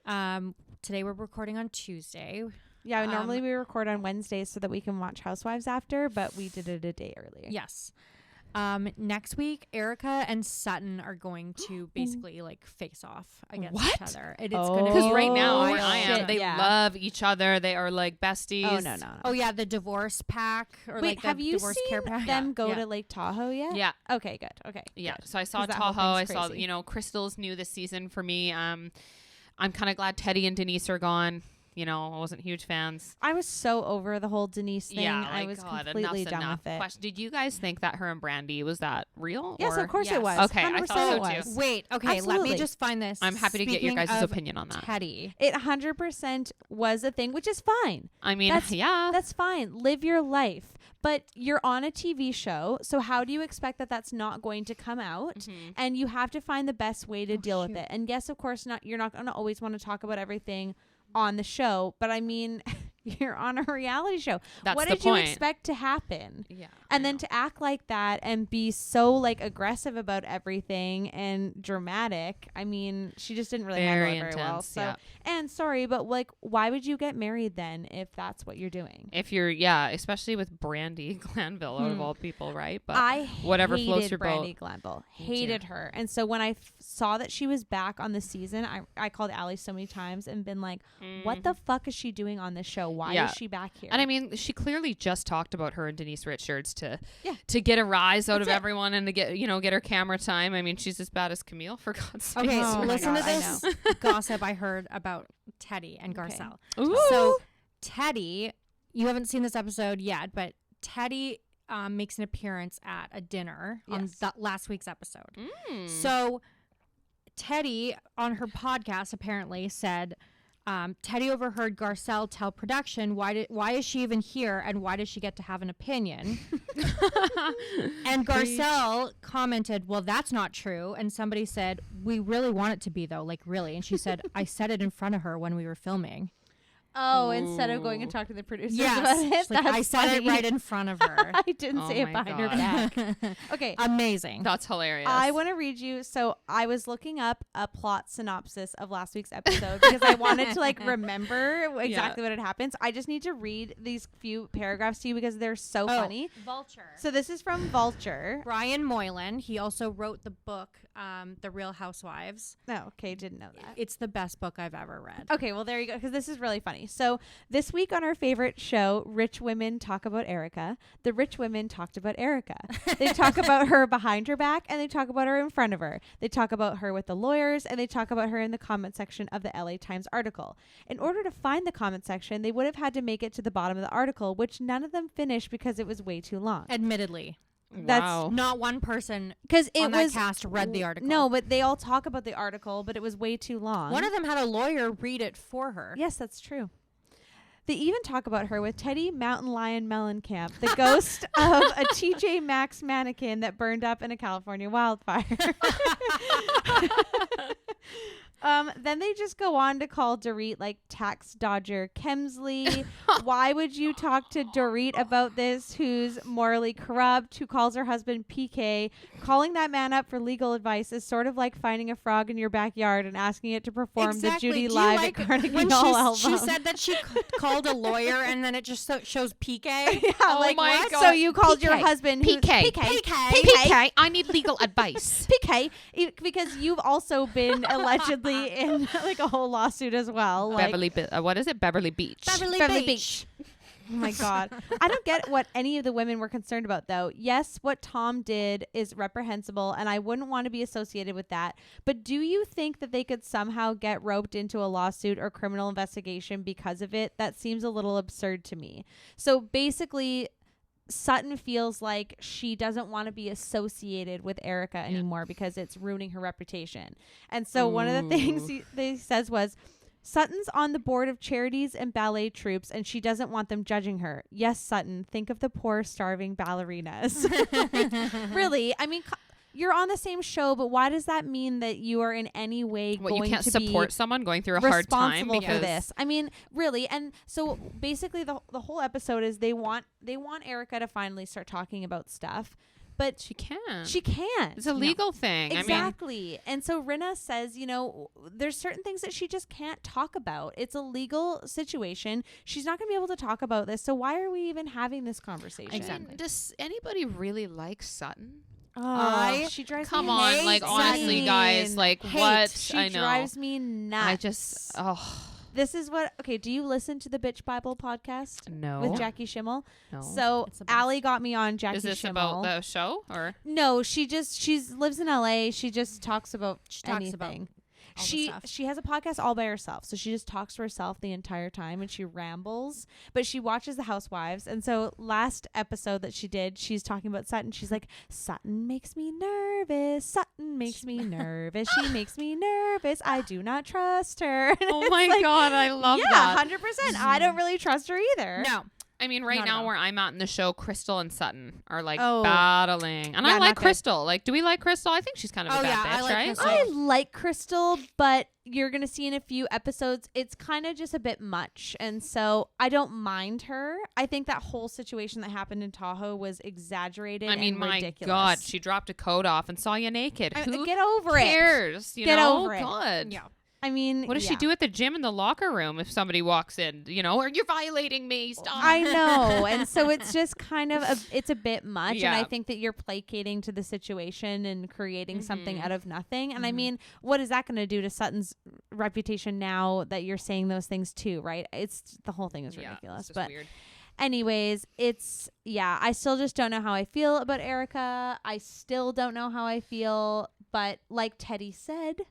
Today we're recording on Tuesday. Yeah, normally we record on Wednesdays so that we can watch Housewives after, but we did it a day earlier. Yes. Next week, Erica and Sutton are going to basically like face off against each other. It's going to Because be right now where Oh, I am, shit, they yeah. love each other. They are like besties. Oh no. Oh yeah, the divorce pack or Wait, like the have you divorce care seen pack. them go Yeah. to Lake Tahoe yet? Yeah. Okay, good. Okay. Yeah. good. So I saw 'Cause that whole Tahoe. I thing's saw, crazy. Crystal's new this season for me. I'm kind of glad Teddy and Denise are gone. I wasn't huge fans. I was so over the whole Denise thing. Yeah, I like, was God, completely enough's done enough. with it. Question: did you guys think that her and Brandy was that real? Yes, or? of course Yes. it was. Okay, I 100% thought so it was. too. Wait, okay, let Absolutely. me just find this. I'm happy to get your Speaking guys' of opinion on that. Teddy. It 100% was a thing, which is fine. I mean, That's- yeah. That's fine. Live your life. But you're on a TV show, so how do you expect that that's not going to come out? Mhm. And you have to find the best way to deal with shoot. it. And yes, of course, you're not going to always want to talk about everything on the show, but I mean, you're on a reality show. That's what the did you point. expect to happen? Yeah. And then to act like that and be so like aggressive about everything and dramatic. I mean, she just didn't really Very handle it very well. intense, So, yeah. and sorry, but like, why would you get married then if that's what you're doing? If you're, especially with Brandy Glanville out of all people, right? But I whatever hated floats your Brandy boat. Glanville. Hated her. And so when I saw that she was back on the season, I called Allie so many times and been like, what the fuck is she doing on this show? Why Yeah. is she back here? And I mean, she clearly just talked about her and Denise Richards to Yeah. get a rise out That's of it. everyone and to get her camera time. I mean, she's as bad as Camille, for God's sake. Okay, Oh so my listen God, to I this gossip I heard about Teddy and Okay. Garcelle. Ooh. So Teddy, you haven't seen this episode yet, but Teddy makes an appearance at a dinner on Yes. the last week's episode. Mm. So Teddy on her podcast apparently said Teddy overheard Garcelle tell production why is she even here and why does she get to have an opinion? And Garcelle commented, well, that's not true. And somebody said, we really want it to be though, like really. And she said, I said it in front of her when we were filming. Oh, instead of going and Ooh. talking to the producers Yes. about it, She's like, that's I said funny. it right in front of her. I didn't Oh say it my behind her God. back. Okay. Amazing. That's hilarious. I want to read you. So I was looking up a plot synopsis of last week's episode because I wanted to like remember exactly what had happened. So I just need to read these few paragraphs to you because they're so funny. Vulture. So this is from Vulture. Brian Moylan, he also wrote the book, The Real Housewives. Oh, okay. Didn't know that. It's the best book I've ever read. Okay, well, there you go, because this is really funny. So this week on our favorite show, Rich Women Talk About Erica, the rich women talked about Erica. They talk about her behind her back, and they talk about her in front of her. They talk about her with the lawyers, and they talk about her in the comment section of the LA Times article. In order to find the comment section, they would have had to make it to the bottom of the article, which none of them finished because it was way too long. Admittedly. That's Wow. Not one person Because it on was that cast read the article. No, but they all talk about the article, but it was way too long. One of them had a lawyer read it for her. Yes, that's true. They even talk about her with Teddy Mountain Lion Mellencamp, the ghost of a TJ Maxx mannequin that burned up in a California wildfire. Then they just go on to call Dorit like tax dodger Kemsley. Why would you talk to Dorit about this, who's morally corrupt, who calls her husband PK? Calling that man up for legal advice is sort of like finding a frog in your backyard and asking it to perform the Judy Do you Live like at Carnegie when Hall album. she said that she called a lawyer and then it just shows PK? Yeah, Oh like my what? God. So you called your PK. husband who's- PK. PK. I need legal advice. PK, because you've also been allegedly in like a whole lawsuit as well. Like, What is it? Beverly Beach. Beverly Beach. Oh my God. I don't get what any of the women were concerned about, though. Yes, what Tom did is reprehensible, and I wouldn't want to be associated with that. But do you think that they could somehow get roped into a lawsuit or criminal investigation because of it? That seems a little absurd to me. So basically, Sutton feels like she doesn't want to be associated with Erica anymore because it's ruining her reputation. And so one of the things they says was, Sutton's on the board of charities and ballet troupes, and she doesn't want them judging her. Yes, Sutton, think of the poor, starving ballerinas. Like, really? I mean, you're on the same show, but why does that mean that you are in any way going you can't to support be someone going through a hard time responsible because for this? I mean, really. And so basically the whole episode is they want Erica to finally start talking about stuff. But she can't. She can't. It's a legal thing. Exactly. And so Rinna says, there's certain things that she just can't talk about. It's a legal situation. She's not going to be able to talk about this. So why are we even having this conversation? Exactly. Does anybody really like Sutton? She drives Come me on, nuts. like honestly, guys, like Hate. what? She I know. drives me nuts. I just This is what. Okay, do you listen to the Bitch Bible podcast? No. With Jackie Schimmel. No. So It's the best. Allie got me on Jackie Is this Schimmel. about the show or? No, she lives in LA. She just talks about anything. all the stuff. She has a podcast all by herself, so she just talks to herself the entire time and she rambles, but she watches the Housewives. And so last episode that she did, she's talking about Sutton. She's like, Sutton makes me nervous. Sutton makes me nervous. She makes me nervous. I do not trust her. And Oh it's my like, God, I love yeah, that. 100%. I don't really trust her either. No. I mean, right Not at now all. where I'm at in the show, Crystal and Sutton are like Oh. battling, and Yeah, I not like good. Crystal. Like, do we like Crystal? I think she's kind of a Oh, bad yeah, I bitch, like right? Crystal. I like Crystal, but you're going to see in a few episodes, it's kind of just a bit much. And so I don't mind her. I think that whole situation that happened in Tahoe was exaggerated I mean, and my ridiculous. God, she dropped a coat off and saw you naked. Who get over it. cares? You Get know? over it. God. Yeah. I mean, What does she yeah. do at the gym in the locker room if somebody walks in? You know, or you're violating me. Stop. I know. And so it's just kind of it's a bit much. And I Yeah. think that you're placating to the situation and creating something Mhm. out of nothing. And I mean, what is that going to do to Sutton's reputation now that you're saying those things too, right? It's the whole thing is Yeah, ridiculous. it's just But weird. anyways, I still just don't know how I feel about Erica. I still don't know how I feel. But like Teddy said,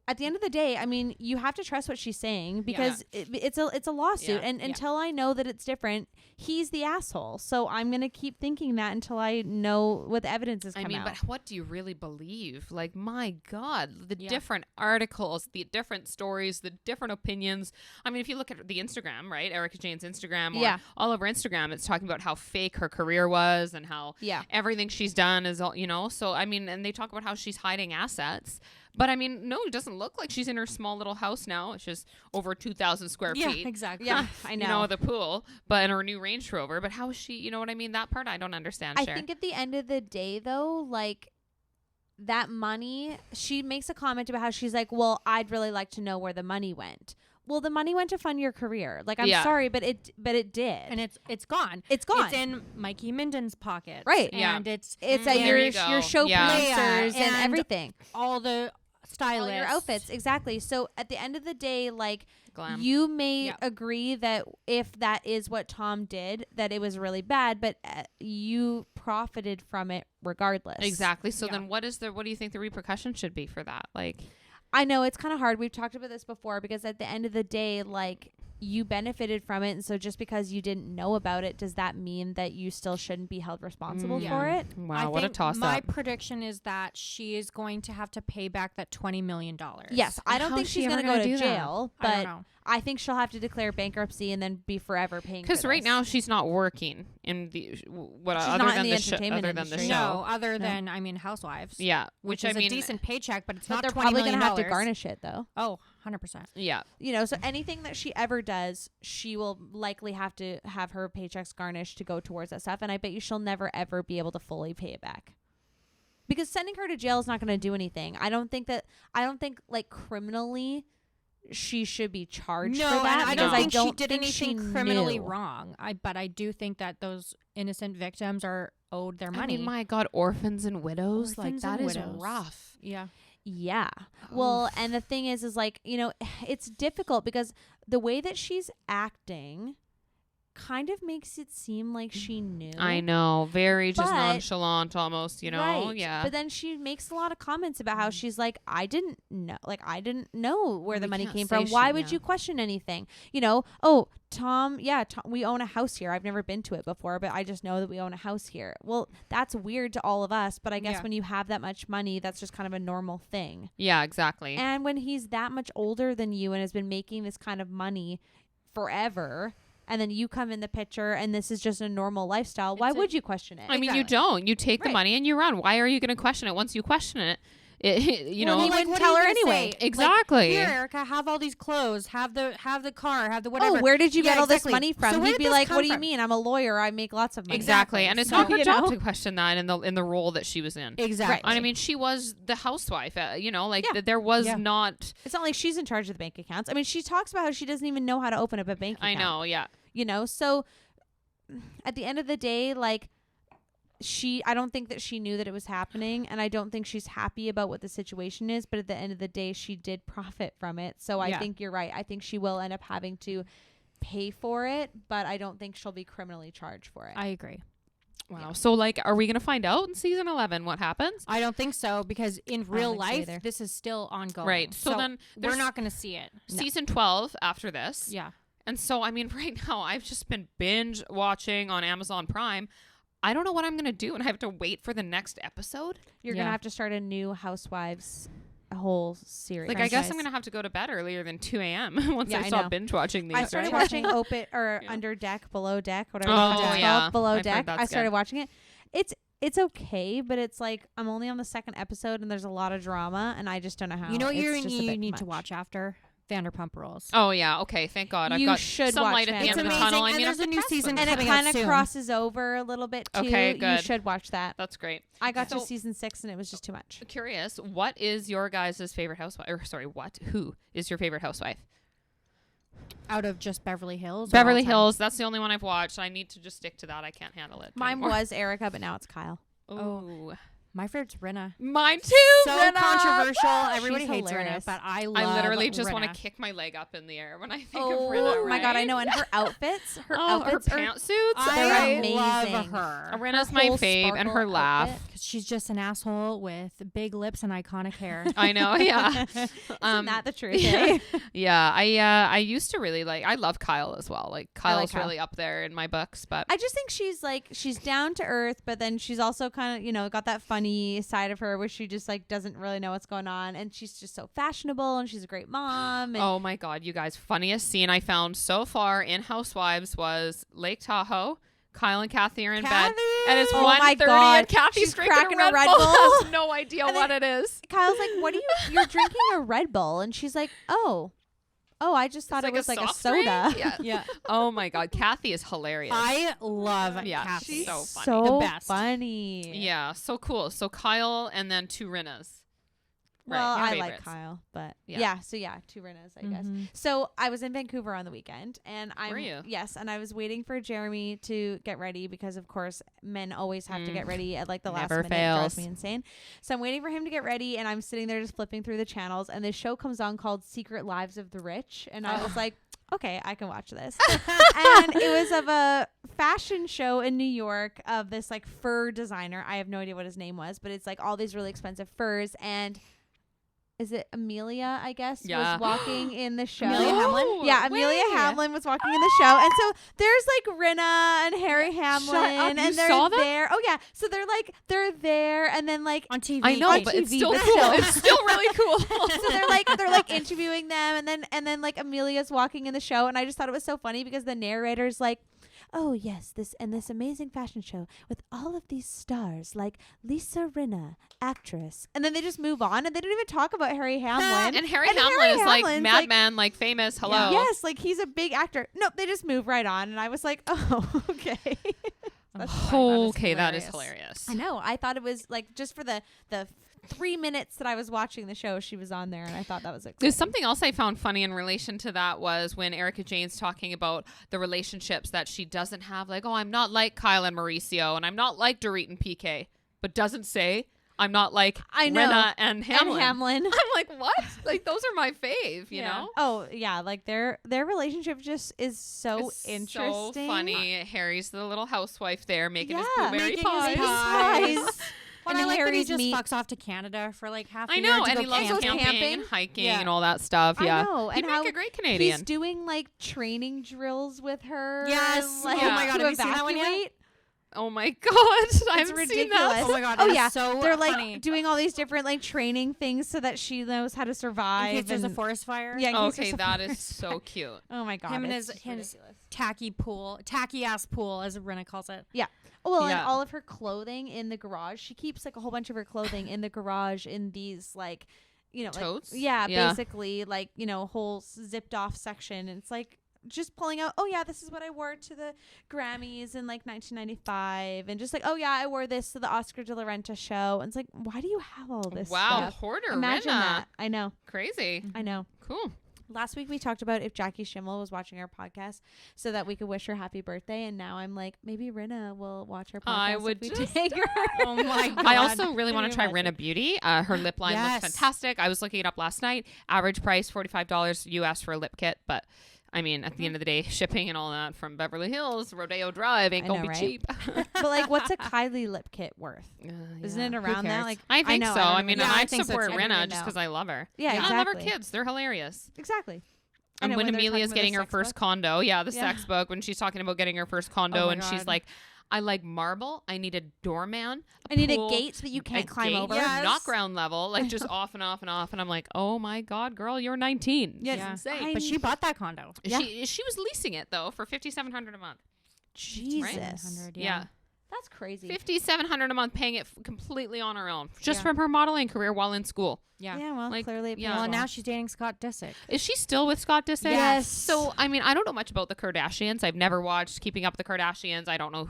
at the end of the day, I mean, you have to trust what she's saying because it's a lawsuit. Yeah. And until I know that it's different, he's the asshole. So I'm going to keep thinking that until I know what the evidence is coming out. But what do you really believe? Like, my God, the Yeah. different articles, the different stories, the different opinions. I mean, if you look at the Instagram, right? Erica Jane's Instagram, or Yeah. all over Instagram, it's talking about how fake her career was and how everything she's done is all, so, I mean, and they talk about how she's hiding assets. But I mean, no, it doesn't look like she's in her small little house now. It's just over 2,000 square Yeah, feet. exactly. Yeah, I know. You know, the pool, but in her new Range Rover. But how is she, you know what I mean? That part I don't understand, I Cher. think at the end of the day, though, like that money, she makes a comment about how she's like, well, I'd really like to know where the money went. Well, the money went to fund your career. Like, I'm sorry, but it did. And it's gone. It's gone. It's in Mikey Minden's pocket. Right. And Yeah. it's It's There your you go. show Yeah. producers and And everything. all the stylists. All your outfits. Exactly. So at the end of the day, like, Glam. you may Yep. agree that if that is what Tom did, that it was really bad, but you profited from it regardless. Exactly. So Yeah. then what do you think the repercussion should be for that? Like, I know it's kind of hard. We've talked about this before because at the end of the day, like, you benefited from it. And so just because you didn't know about it, does that mean that you still shouldn't be held responsible for it? wow, I what a think toss my up. prediction is that she is going to have to pay back that $20 million. Yes. I don't How think is she she's ever going to go gonna to do that? jail, I don't but know. I think she'll have to declare bankruptcy and then be forever paying. Because right now she's not working in the other not in than the the show. entertainment Other than the industry. show. No, other than Housewives. Yeah, which I is mean, a decent paycheck, but it's but not they're $20 probably million. gonna have to garnish it though. Oh, 100%. Yeah. So anything that she ever does, she will likely have to have her paychecks garnished to go towards that stuff. And I bet you she'll never, ever be able to fully pay it back. Because sending her to jail is not going to do anything. I don't think like criminally she should be charged for that. And I because don't think she did think anything she criminally knew. wrong. But I do think that those innocent victims are owed their money. I mean, my God, orphans and widows, Orphans like that and is widows. rough. Yeah. Yeah. Well, and the thing is like, it's difficult because the way that she's acting kind of makes it seem like she knew. I know, very just But- nonchalant almost, Right. Yeah. But then she makes a lot of comments about how she's like, I didn't know where the We money can't came say from. she- Why would yeah. you question anything? Oh, Tom, we own a house here. I've never been to it before, but I just know that we own a house here. Well, that's weird to all of us, but I guess Yeah. when you have that much money, that's just kind of a normal thing. Yeah, exactly. And when he's that much older than you and has been making this kind of money forever, and then you come in the picture and this is just a normal lifestyle, why would you question it? I mean, you Exactly. don't. You take the Right. money and you run. Why are you going to question it? Once you question it, you Well, know. he Like, wouldn't what tell are her you gonna anyway. say? Exactly. Here, Erica, have all these clothes. Have the car. Have the whatever. Oh, where did you get Yeah, all exactly. this money from? So where He'd did be this like, come what do you from? mean? I'm a lawyer. I make lots of money. Exactly. And it's So, not her you job know? to question that in the role that she was in. Exactly. Right. I mean, she was the housewife, Yeah. there was Yeah. not. It's not like she's in charge of the bank accounts. I mean, she talks about how she doesn't even know how to open up a bank account. I know, yeah. So at the end of the day, like, I don't think that she knew that it was happening, and I don't think she's happy about what the situation is, but at the end of the day, she did profit from it. So I Yeah. think you're right. I think she will end up having to pay for it, but I don't think she'll be criminally charged for it. I agree. Wow. Yeah. So, are we going to find out in season 11 what happens? I don't think so because in real think so life, either. this is still ongoing. Right. So then we're there's not going to see it. season 12 after this. Yeah. And so, I mean, right now, I've just been binge watching on Amazon Prime. I don't know what I'm going to do, and I have to wait for the next episode. You're Yeah. gonna have to start a new Housewives whole series. Like, I guess I'm Franchise. going to have to go to bed earlier than 2 a.m. once Yeah, I I stop know. binge watching these. I started right? watching Yeah. Under Deck, Below Deck, whatever Oh, it's yeah. called, Below I've heard Deck. that's I started good. watching it. It's okay, but it's like I'm only on the second episode and there's a lot of drama and I just don't know how. You know what it's you just a bit need to much. watch after? Vanderpump Rules. Oh, yeah. Okay. Thank God. I've You got should some watch light at the Vanderpump. end of the It's tunnel. I amazing, mean, and there's I'm a new depressed season with And it coming kind out of soon. crosses over a little bit too. Okay, You good. should watch that. That's great. I got to So- season 6 and it was just too much. Curious, what is your guys' favorite housewife? Or sorry, who is your favorite housewife? Out of just Beverly Hills? or Beverly all time? Hills. That's the only one I've watched. I need to just stick to that. I can't handle it. Mine anymore. was Erica, but now it's Kyle. Ooh. My favorite's Rinna. Mine too. So Rinna. controversial. Everybody She's hates hilarious. Rinna, but I love I literally just want Rinna. to kick my leg up in the air when I think Oh of Rinna. my god, I right? know. And her outfits, her Oh, her outfits are pantsuits. They're I amazing. love her. Rinna's her my whole fave, and her sparkle laugh. outfit. 'Cause she's just an asshole with big lips and iconic hair. I know. Yeah. Isn't that the truth? yeah. eh? Yeah. I used to really I love Kyle as well. Like Kyle's Kyle. really up there in my books, but I just think she's down to earth, but then she's also kind of, got that funny side of her where she just doesn't really know what's going on, and she's just so fashionable, and she's a great mom. And oh my God, you guys, funniest scene I found so far in Housewives was Lake Tahoe. Kyle and Kathy are in bed, and it's Oh my 1:30, God. and Kathy's She's drinking cracking a Red Bull. Has no idea And what then- it is. Kyle's like, "What are you're drinking a Red Bull?" And she's like, "Oh, I just thought it was like a soft soda." drink? Yeah. Yeah. Oh my God, Kathy is hilarious. I love Yeah, Kathy. she's so funny. So The best. funny. Yeah, so cool. So Kyle and then two Rinnas. Well, Right, I your like favorites. Kyle, but Yeah. yeah. So yeah, 2 Rinnas, I guess. Mhm. So I was in Vancouver on the weekend, and Were you? Yes, and I was waiting for Jeremy to get ready because, of course, men always have to get ready at like the last Never minute. It drives fails. me insane. So I'm waiting for him to get ready, and I'm sitting there just flipping through the channels, and this show comes on called Secret Lives of the Rich, and I was like, okay, I can watch this. And it was of a fashion show in New York of this like fur designer. I have no idea what his name was, but it's like all these really expensive furs, and is it Amelia, I guess, Yeah. was walking in the show. Amelia Hamlin? Yeah, Amelia Hamlin was walking in the show. And so there's like Rinna and Harry Hamlin. up. And You they're saw them? there. Oh, yeah. So they're there. And then like, On TV. I know, on but it's TV, still but cool. still. It's still really cool. so they're like interviewing them. And then like Amelia's walking in the show. And I just thought it was so funny because the narrator's like, oh, yes, this amazing fashion show with all of these stars like Lisa Rinna, actress. And then they just move on and they don't even talk about Harry Hamlin. And Harry Hamlin is like Hamlin's madman, like famous. Hello. Yes, like he's a big actor. No, they just move right on. And I was like, oh, okay. Okay, that is hilarious. I know. I thought it was like just for the 3 minutes that I was watching the show, she was on there, and I thought that was exciting. There's something else I found funny in relation to that was when Erica Jane's talking about the relationships that she doesn't have. Like, oh, I'm not like Kyle and Mauricio, and I'm not like Dorit and PK, but doesn't say I'm not like Rinna and Hamlin. I'm like, what? Like, those are my fave, you know? Oh, yeah. Like, their relationship just is so It's interesting. so funny. Harry's the little housewife there making his Yeah, blueberry making his pies. pies. And And I like that he Harry's just meet- fucks off to Canada for like half a I year know, to and go he loves camping. camping and hiking Yeah. and all that stuff. Yeah, I know. he'd And make how a great Canadian. he's doing, like, training drills with her. Yes. Like, Oh my God, to have you seen that one yet? evacuate. Oh my god, I It's haven't ridiculous. seen that. Oh my God, Oh, it yeah. is so They're like funny. doing all these different like training things so that she knows how to In survive. case there's a and- forest fire. Yeah, in case Okay, there's a that is forest so fire. cute. Oh my god, Him and it's his just ridiculous. tacky ass pool, as Rinna calls it. Well, Yeah. and all of her clothing in the garage. She keeps like a whole bunch of her clothing in the garage in these like, you know, Totes? like yeah, Yeah. basically like, you know, whole zipped off section. And it's like just pulling out, oh yeah, this is what I wore to the Grammys in like 1995, and just like, oh yeah, I wore this to the Oscar de la Renta show. And it's like, why do you have all this Wow, stuff? hoarder Imagine Rinna. that. I know. Crazy. I know. Cool. Last week we talked about if Jackie Schimmel was watching our podcast so that we could wish her happy birthday, and now I'm like, maybe Rinna will watch our podcast. I would if we just take her. Oh my God. I also really Can want you to try imagine? Rinna Beauty. Her lip line Yes. looks fantastic. I was looking it up last night. Average price $45 US for a lip kit, but I mean, at the end of the day, shipping and all that from Beverly Hills, Rodeo Drive ain't I gonna know, be right? cheap. But like, what's a Kylie lip kit worth? Isn't it around that? cares? Like, I think know, so. don't I even mean, know. Yeah, I I'd think so support too. I don't Rinna even just know. because I love her. Yeah, And I love her exactly. kids. They're hilarious. Exactly. And know, when when they're Amelia's talking about getting the her sex first book. condo, the Yeah. sex book, when she's talking about getting her first condo, Oh my and she's God. like, I like marble. I need a doorman. I need a pool, gate so that you can't a climb gate, over. Yes. Not ground level, like just off and off and off. And I'm like, oh my God, girl, you're 19. Yeah. It's insane. But she bought that condo. Yeah. She was leasing it though for $5,700 a month. Jesus. 100, Yeah, That's crazy. $5,700 a month, paying it completely on her own, just Yeah. from her modeling career while in school. Yeah. Yeah, well, Like, clearly it yeah. pays Well, well. now she's dating Scott Disick. Is she still with Scott Disick? Yes. So, I mean, I don't know much about the Kardashians. I've never watched Keeping Up with the Kardashians. I don't know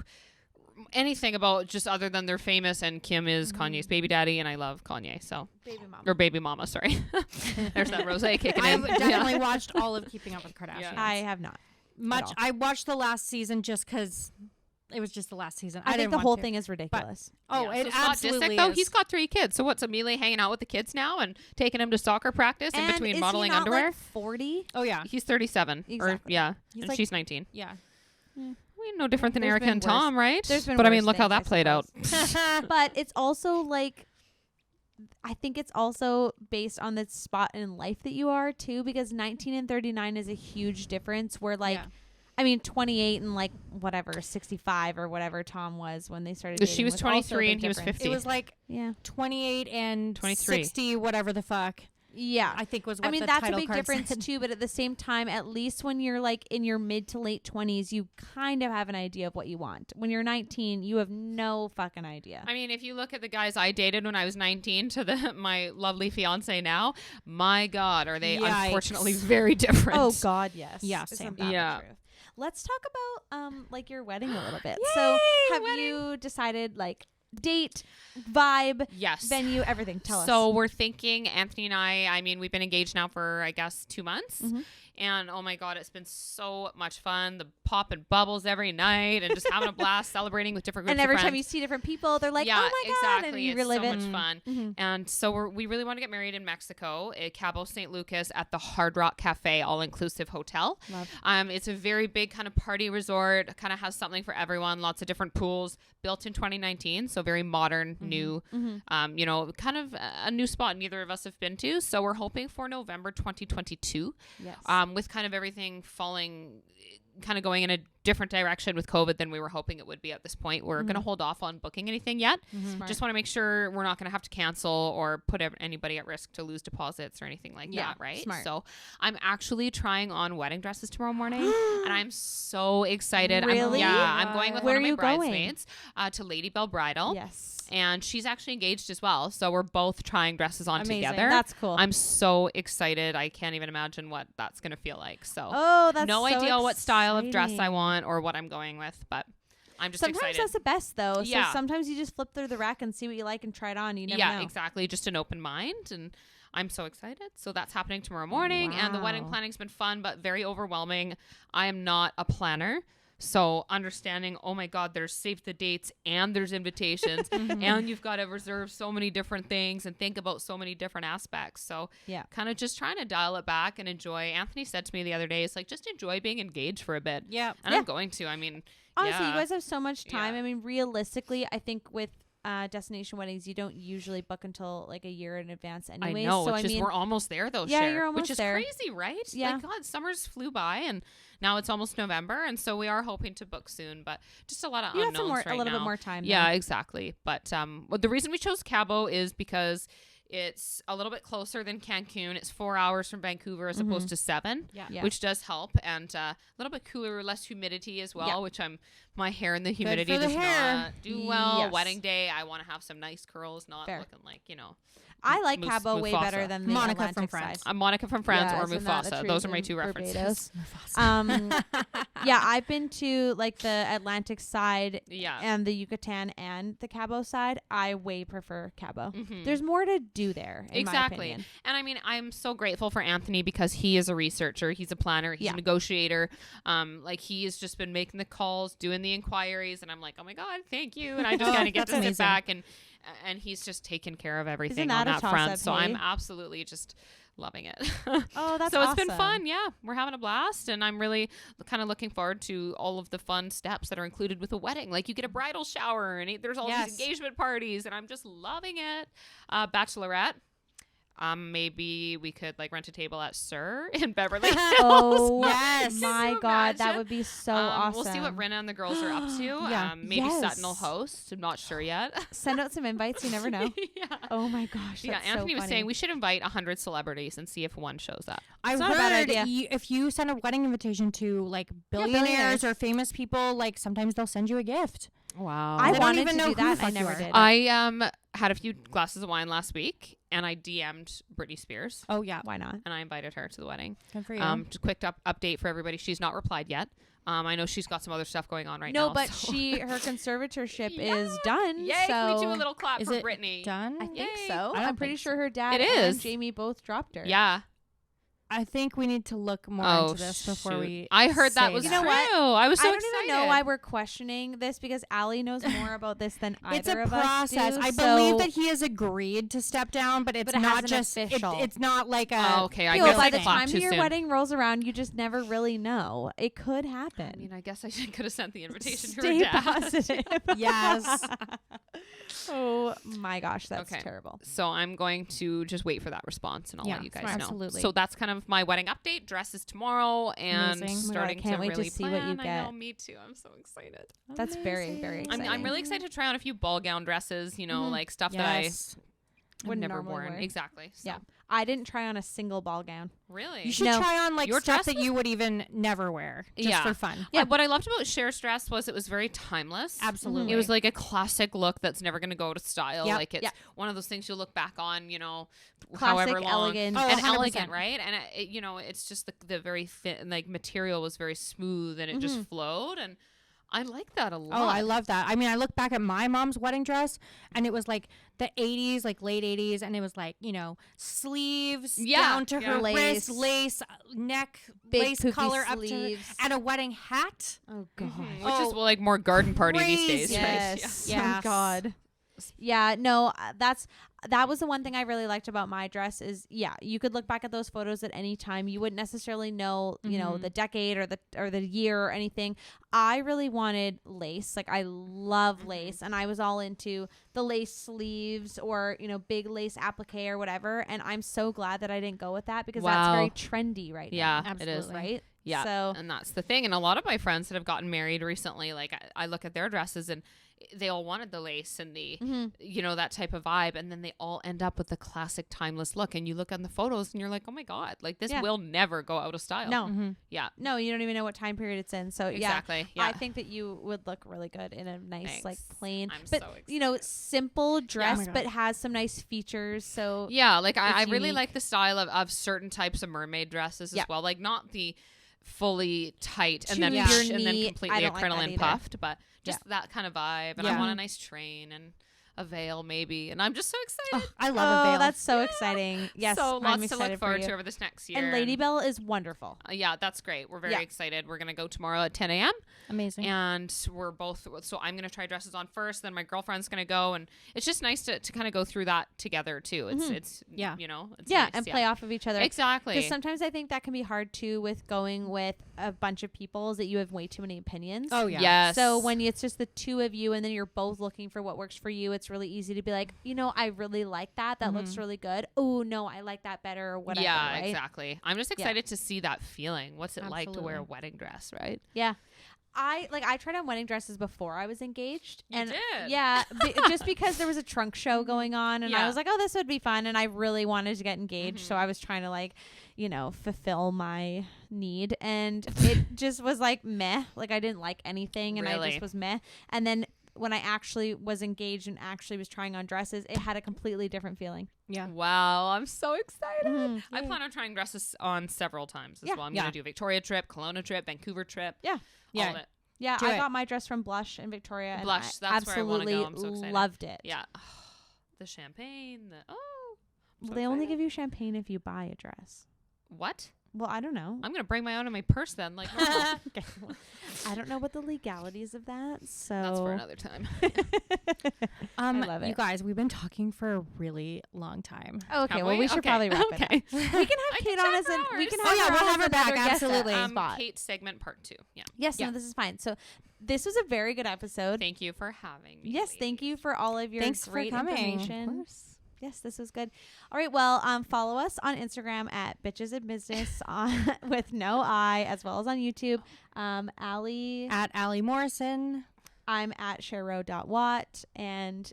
anything about just other than they're famous, and Kim is Kanye's baby daddy, and I love Kanye. So, Baby mama. or baby mama, sorry. There's that rosé kicking I've in. definitely watched all of Keeping Up with Kardashians. Yeah. I have not. Much. all. I watched the last season just because it was just the last season. I think didn't the want whole to. thing is ridiculous. Oh, Yeah. it So Scott absolutely Disick, though, is. he's got 3 kids. So what's Amelia hanging out with the kids now and taking him to soccer practice in And between is modeling he not, underwear? Like 40? Oh yeah, He's 37. Or Exactly. yeah, He's and like- she's 19. yeah. I mean, no different than There's Erica been and worse. Tom, right? There's been but I worse mean, look how things, that played out. But it's also like, I think it's also based on the spot in life that you are too, because 19 and 39 is a huge difference where like, Yeah. I mean, 28 and like whatever, 65 or whatever Tom was when they started dating. She was also a 23 big and he was difference. 50. It was like Yeah. 28 and 23. 60, whatever the fuck. Yeah. I think was what I mean, the that's a title big card difference said. too, but at the same time, at least when you're like in your mid to late 20s, you kind of have an idea of what you want. When you're 19, you have no fucking idea. I mean, if you look at the guys I dated when I was 19 to my lovely fiance now, my God, are they Yikes. unfortunately very different. Oh God, yes. Yeah, Isn't same. that the Yeah. truth? Let's talk about like your wedding a little bit. So have you decided like date, vibe, Yes. venue, everything? Tell us. So we're thinking, Anthony and I mean, we've been engaged now for, I guess, 2 months. Mhm. And oh my God, it's been so much fun. The popping bubbles every night and just having a blast celebrating with different groups And every of time friends. you see different people, they're like, Yeah, oh my God. exactly. And you It's relive so it. much fun. Mm-hmm. And so we really want to get married in Mexico at Cabo St. Lucas at the Hard Rock Cafe all-inclusive hotel. Love. It's a very big kind of party resort, kind of has something for everyone, lots of different pools, built in 2019. So very modern, new, you know, kind of a new spot neither of us have been to. So we're hoping for November 2022. Yes. With kind of everything falling, kind of going in a different direction with COVID than we were hoping it would be at this point. We're going to hold off on booking anything yet. Smart. Just want to make sure we're not going to have to cancel or put anybody at risk to lose deposits or anything like that, right? Smart. So I'm actually trying on wedding dresses tomorrow morning and I'm so excited. Really? I'm going with Where one are of my you going? bridesmaids to Lady Bell Bridal. Yes. And she's actually engaged as well. So we're both trying dresses on Amazing. together. That's cool. I'm so excited. I can't even imagine what that's going to feel like. So That's no so idea what style of dress I exciting. want or what I'm going with, but I'm just Sometimes excited. that's the best though. Yeah. So sometimes you just flip through the rack and see what you like and try it on. You never know. Exactly. Just an open mind. And I'm so excited. So that's happening tomorrow morning. And the wedding Wow. planning's been fun, but very overwhelming. I am not a planner. So understanding, oh my God, there's save the dates and there's invitations and you've got to reserve so many different things and think about so many different aspects. So Yeah. kind of just trying to dial it back and enjoy. Anthony said to me the other day, it's like, just enjoy being engaged for a bit. Yeah. And Yeah. I'm going to. I mean, Honestly, yeah. you guys have so much time. Yeah. I mean, realistically, I think with destination weddings, you don't usually book until like a year in advance anyway. I know. So it's just I mean, we're almost there though, Yeah, Cher, you're almost which is there. crazy, right? Yeah. Like, God, summer's flew by and now it's almost November. And so we are hoping to book soon, but just a lot of you got unknowns some more, right a little now. bit more time. Yeah, then. exactly. But well, the reason we chose Cabo is because it's a little bit closer than Cancun. It's 4 hours from Vancouver as opposed to 7, Yeah. which does help. And a little bit cooler, less humidity as well, Yeah. which my hair and the humidity for the does hair. not do well. Yes. Wedding day, I want to have some nice curls, not Fair. looking like, I like Cabo way Mufasa. better than the Monica from Atlantic Friends. side. Monica from Friends or Yes, and not the Mufasa. trees Those are my in two Barbados. references. Yeah, I've been to like the Atlantic side Yeah. and the Yucatan and the Cabo side. I way prefer Cabo. Mhm. There's more to do there. In my Exactly. opinion. And I mean, I'm so grateful for Anthony because he is a researcher. He's a planner. He's Yeah. a negotiator. Like he has just been making the calls, doing the inquiries. And I'm like, oh my God, thank you. And I just kind of get That's to sit amazing. back and he's just taken care of everything that on a that front. toss-up, So hey? I'm absolutely just loving it. Oh, that's so it's been awesome. fun. Yeah. We're having a blast. And I'm really kind of looking forward to all of the fun steps that are included with a wedding. Like you get a bridal shower and there's all Yes. these engagement parties and I'm just loving it. Bachelorette. Maybe we could like rent a table at Sir in Beverly Hills. Oh, Yes. my Can you God. That imagine? would be so awesome. We'll see what Renna and the girls are up to. Yeah. Maybe Yes. Sutton will host. I'm not sure yet. Send out some invites. You never know. Yeah. Oh, my gosh. Yeah, That's Anthony so was funny. saying we should invite 100 celebrities and see if one shows up. I've not a bad heard idea. if you send a wedding invitation to like billionaires. billionaires or famous people, like sometimes they'll send you a gift. Wow. I They don't wanted even to know do who the that. I fuck you never are. did. I had a few glasses of wine last week and I DM'd Britney Spears Oh yeah, Why not? and I invited her to the wedding. good for you. Just quick update for everybody. She's not replied yet. I know she's got some other stuff going on right No, now. but so- her conservatorship Yeah. is done. Yay, so can we do a little clap Is for it Brittany? done? I think Yay. so. I don't I'm pretty think sure her dad It and is. Jamie both dropped her. Yeah. I think we need to look more Oh, into this before shoot. we. I heard that say was You know true. what? I was so I don't excited. even know why we're questioning this because Allie knows more about this than either It's a of process. us do. I so believe that he has agreed to step down, but it's But it not hasn't just official. It's not like a. Oh, okay. I you know, guess by I the clapped time too your soon. wedding rolls around, you just never really know. It could I happen. mean, I guess I could have sent the invitation to her Stay dad. positive. Yes. Oh my gosh, that's Okay. terrible. So I'm going to just wait for that response, and I'll Yeah, let you guys smart. know. Absolutely. So that's kind of my wedding update. Dresses tomorrow, and Amazing. Oh my God, I starting can't to wait to really see what you plan. I know, get. me too. I'm so excited. That's very, very Amazing. exciting. I'm really excited to try on a few ball gown dresses. You know, Mhm. like stuff Yes. that I've Wouldn't never normally worn. wear. Exactly. So. Yeah. I didn't try on a single ball gown. Really. You should No. try on like Your stuff that dresses? you would even never wear, just Yeah. for fun. Yeah. What I loved about Cher's dress was it was very timeless. Absolutely. It was like a classic look that's never going to go to style. Yep. Like it's Yeah. one of those things you'll look back on, you know, Classic, however long. elegant. Oh, and 100%. elegant, right? And you know, it's just the very thin, like material was very smooth and it just flowed. And I like that a lot. Oh, I love that. I mean, I look back at my mom's wedding dress, and it was like the 80s, like late 80s, and it was like, you know, sleeves down to her wrist, lace, neck, Big lace color up to her, sleeves. and a wedding hat. Oh God. Which is like more garden party these days, crazy. right? Yes. Yeah. Oh God. Yeah, no, that was the one thing I really liked about my dress is, you could look back at those photos at any time. You wouldn't necessarily know, you know, the decade or the year or anything. I really wanted lace. Like, I love lace, and I was all into the lace sleeves or, you know, big lace applique or whatever. And I'm so glad that I didn't go with that because that's very trendy right now. Yeah, Absolutely. it is. Right? Yeah. So, and that's the thing. And a lot of my friends that have gotten married recently, like I look at their dresses and they all wanted the lace and the, you know, that type of vibe. And then they all end up with the classic timeless look. And you look on the photos and you're like, oh my God, like this will never go out of style. no. Yeah. No, you don't even know what time period it's in. So Exactly. I think that you would look really good in a nice, Thanks. like plain, I'm but so you know, excited. simple dress, my God. but has some nice features. So Yeah. Like I It's really unique. like the style of certain types of mermaid dresses as well. Like not the fully tight and Too then near and then knee. I completely don't like that acrylic and either. puffed, but just that kind of vibe. And I want a nice train and a veil maybe. And I'm just so excited. I love a veil. that's so exciting. Yes, So I'm lots to excited look for forward you. to over this next year. And Lady Bell is wonderful. Yeah, that's great. We're very Yeah. excited. We're going to go tomorrow at 10 a.m. amazing. And we're both, so I'm going to try dresses on first, then my girlfriend's going to go. And it's just nice to kind of go through that together too. It's you know, it's nice, And play off of each other. Exactly. Because sometimes I think that can be hard too with going with a bunch of people is that you have way too many opinions. Oh yeah. Yes. So when it's just the two of you and then you're both looking for what works for you, it's really easy to be like, you know, I really like that. That looks really good. Oh, no, I like that better or whatever. Yeah, right? exactly. I'm just excited to see that feeling. What's it like to wear a Absolutely. wedding dress, right? Yeah. I tried on wedding dresses before I was engaged. You and did? Yeah, just because there was a trunk show going on and I Yeah. was like, oh, this would be fun. And I really wanted to get engaged. So I was trying to like, you know, fulfill my need. And it just was like meh. Like I didn't like anything and I Really? just was meh. And then when I actually was engaged and actually was trying on dresses, it had a completely different feeling. Yeah. Wow, I'm so excited. I Yeah. plan on trying dresses on several times as Yeah. well. I'm Yeah. going to do a Victoria trip, Kelowna trip, Vancouver trip. Yeah. Yeah. All of it. Yeah, Do I it. got my dress from Blush in Victoria. Blush, and that's I where I wanna absolutely go. I'm so excited. loved it. Yeah. The champagne, I'm Well, so they only excited. give you champagne if you buy a dress. What? Well, I don't know. I'm going to bring my own in my purse then. Like, normal. Okay. I don't know what the legalities of that. So That's for another time. I love it. You guys, we've been talking for a really long time. Okay, Have well, we should Okay. probably wrap Okay. it up. We can have I Kate can on chat as for an. We hours. can Oh, have yeah, her we'll on have as her back, another guest at absolutely. a spot. Kate segment part 2. Yeah. Yes, Yeah. no, this is fine. So this was a very good episode. Thank you for having me. Yes, thank you for all of your Thanks for great coming. Of information. Yes, this was good. All right, well, follow us on Instagram at Bitches in Business with no I, as well as on YouTube. Allie, At Allie Morrison. I'm at Shero.Watt and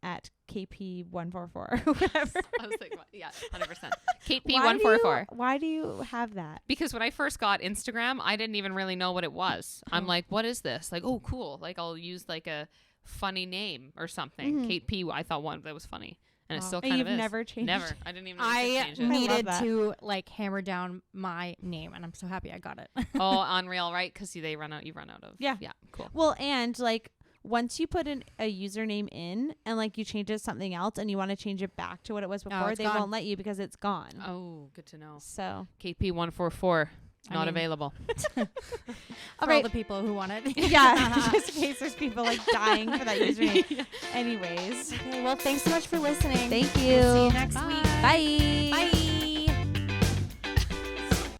at KP144, whatever. I was like, what? Yeah, 100%. Kate P144. Why do you have that? Because when I first got Instagram, I didn't even really know what it was. I'm like, what is this? Like, oh, cool. Like, I'll use like a funny name or something. Kate P. I thought one that was funny. And it still And kind of you've is. never changed Never. it? I didn't even know you I could change it. needed that. to like hammer down my name, and I'm so happy I got it. Oh, Unreal, right? Because you run out of. Yeah. Yeah, cool. Well, and like once you put a username in and like you change it to something else and you want to change it back to what it was before, it's they gone. won't let you because it's gone. Oh, good to know. So, Kate P144, not mean- available. For all right. the people who want it. yeah, just in case there's people like dying for that username. Anyways, Okay, well, thanks so much for listening. thank you. See you next week. Bye. Bye.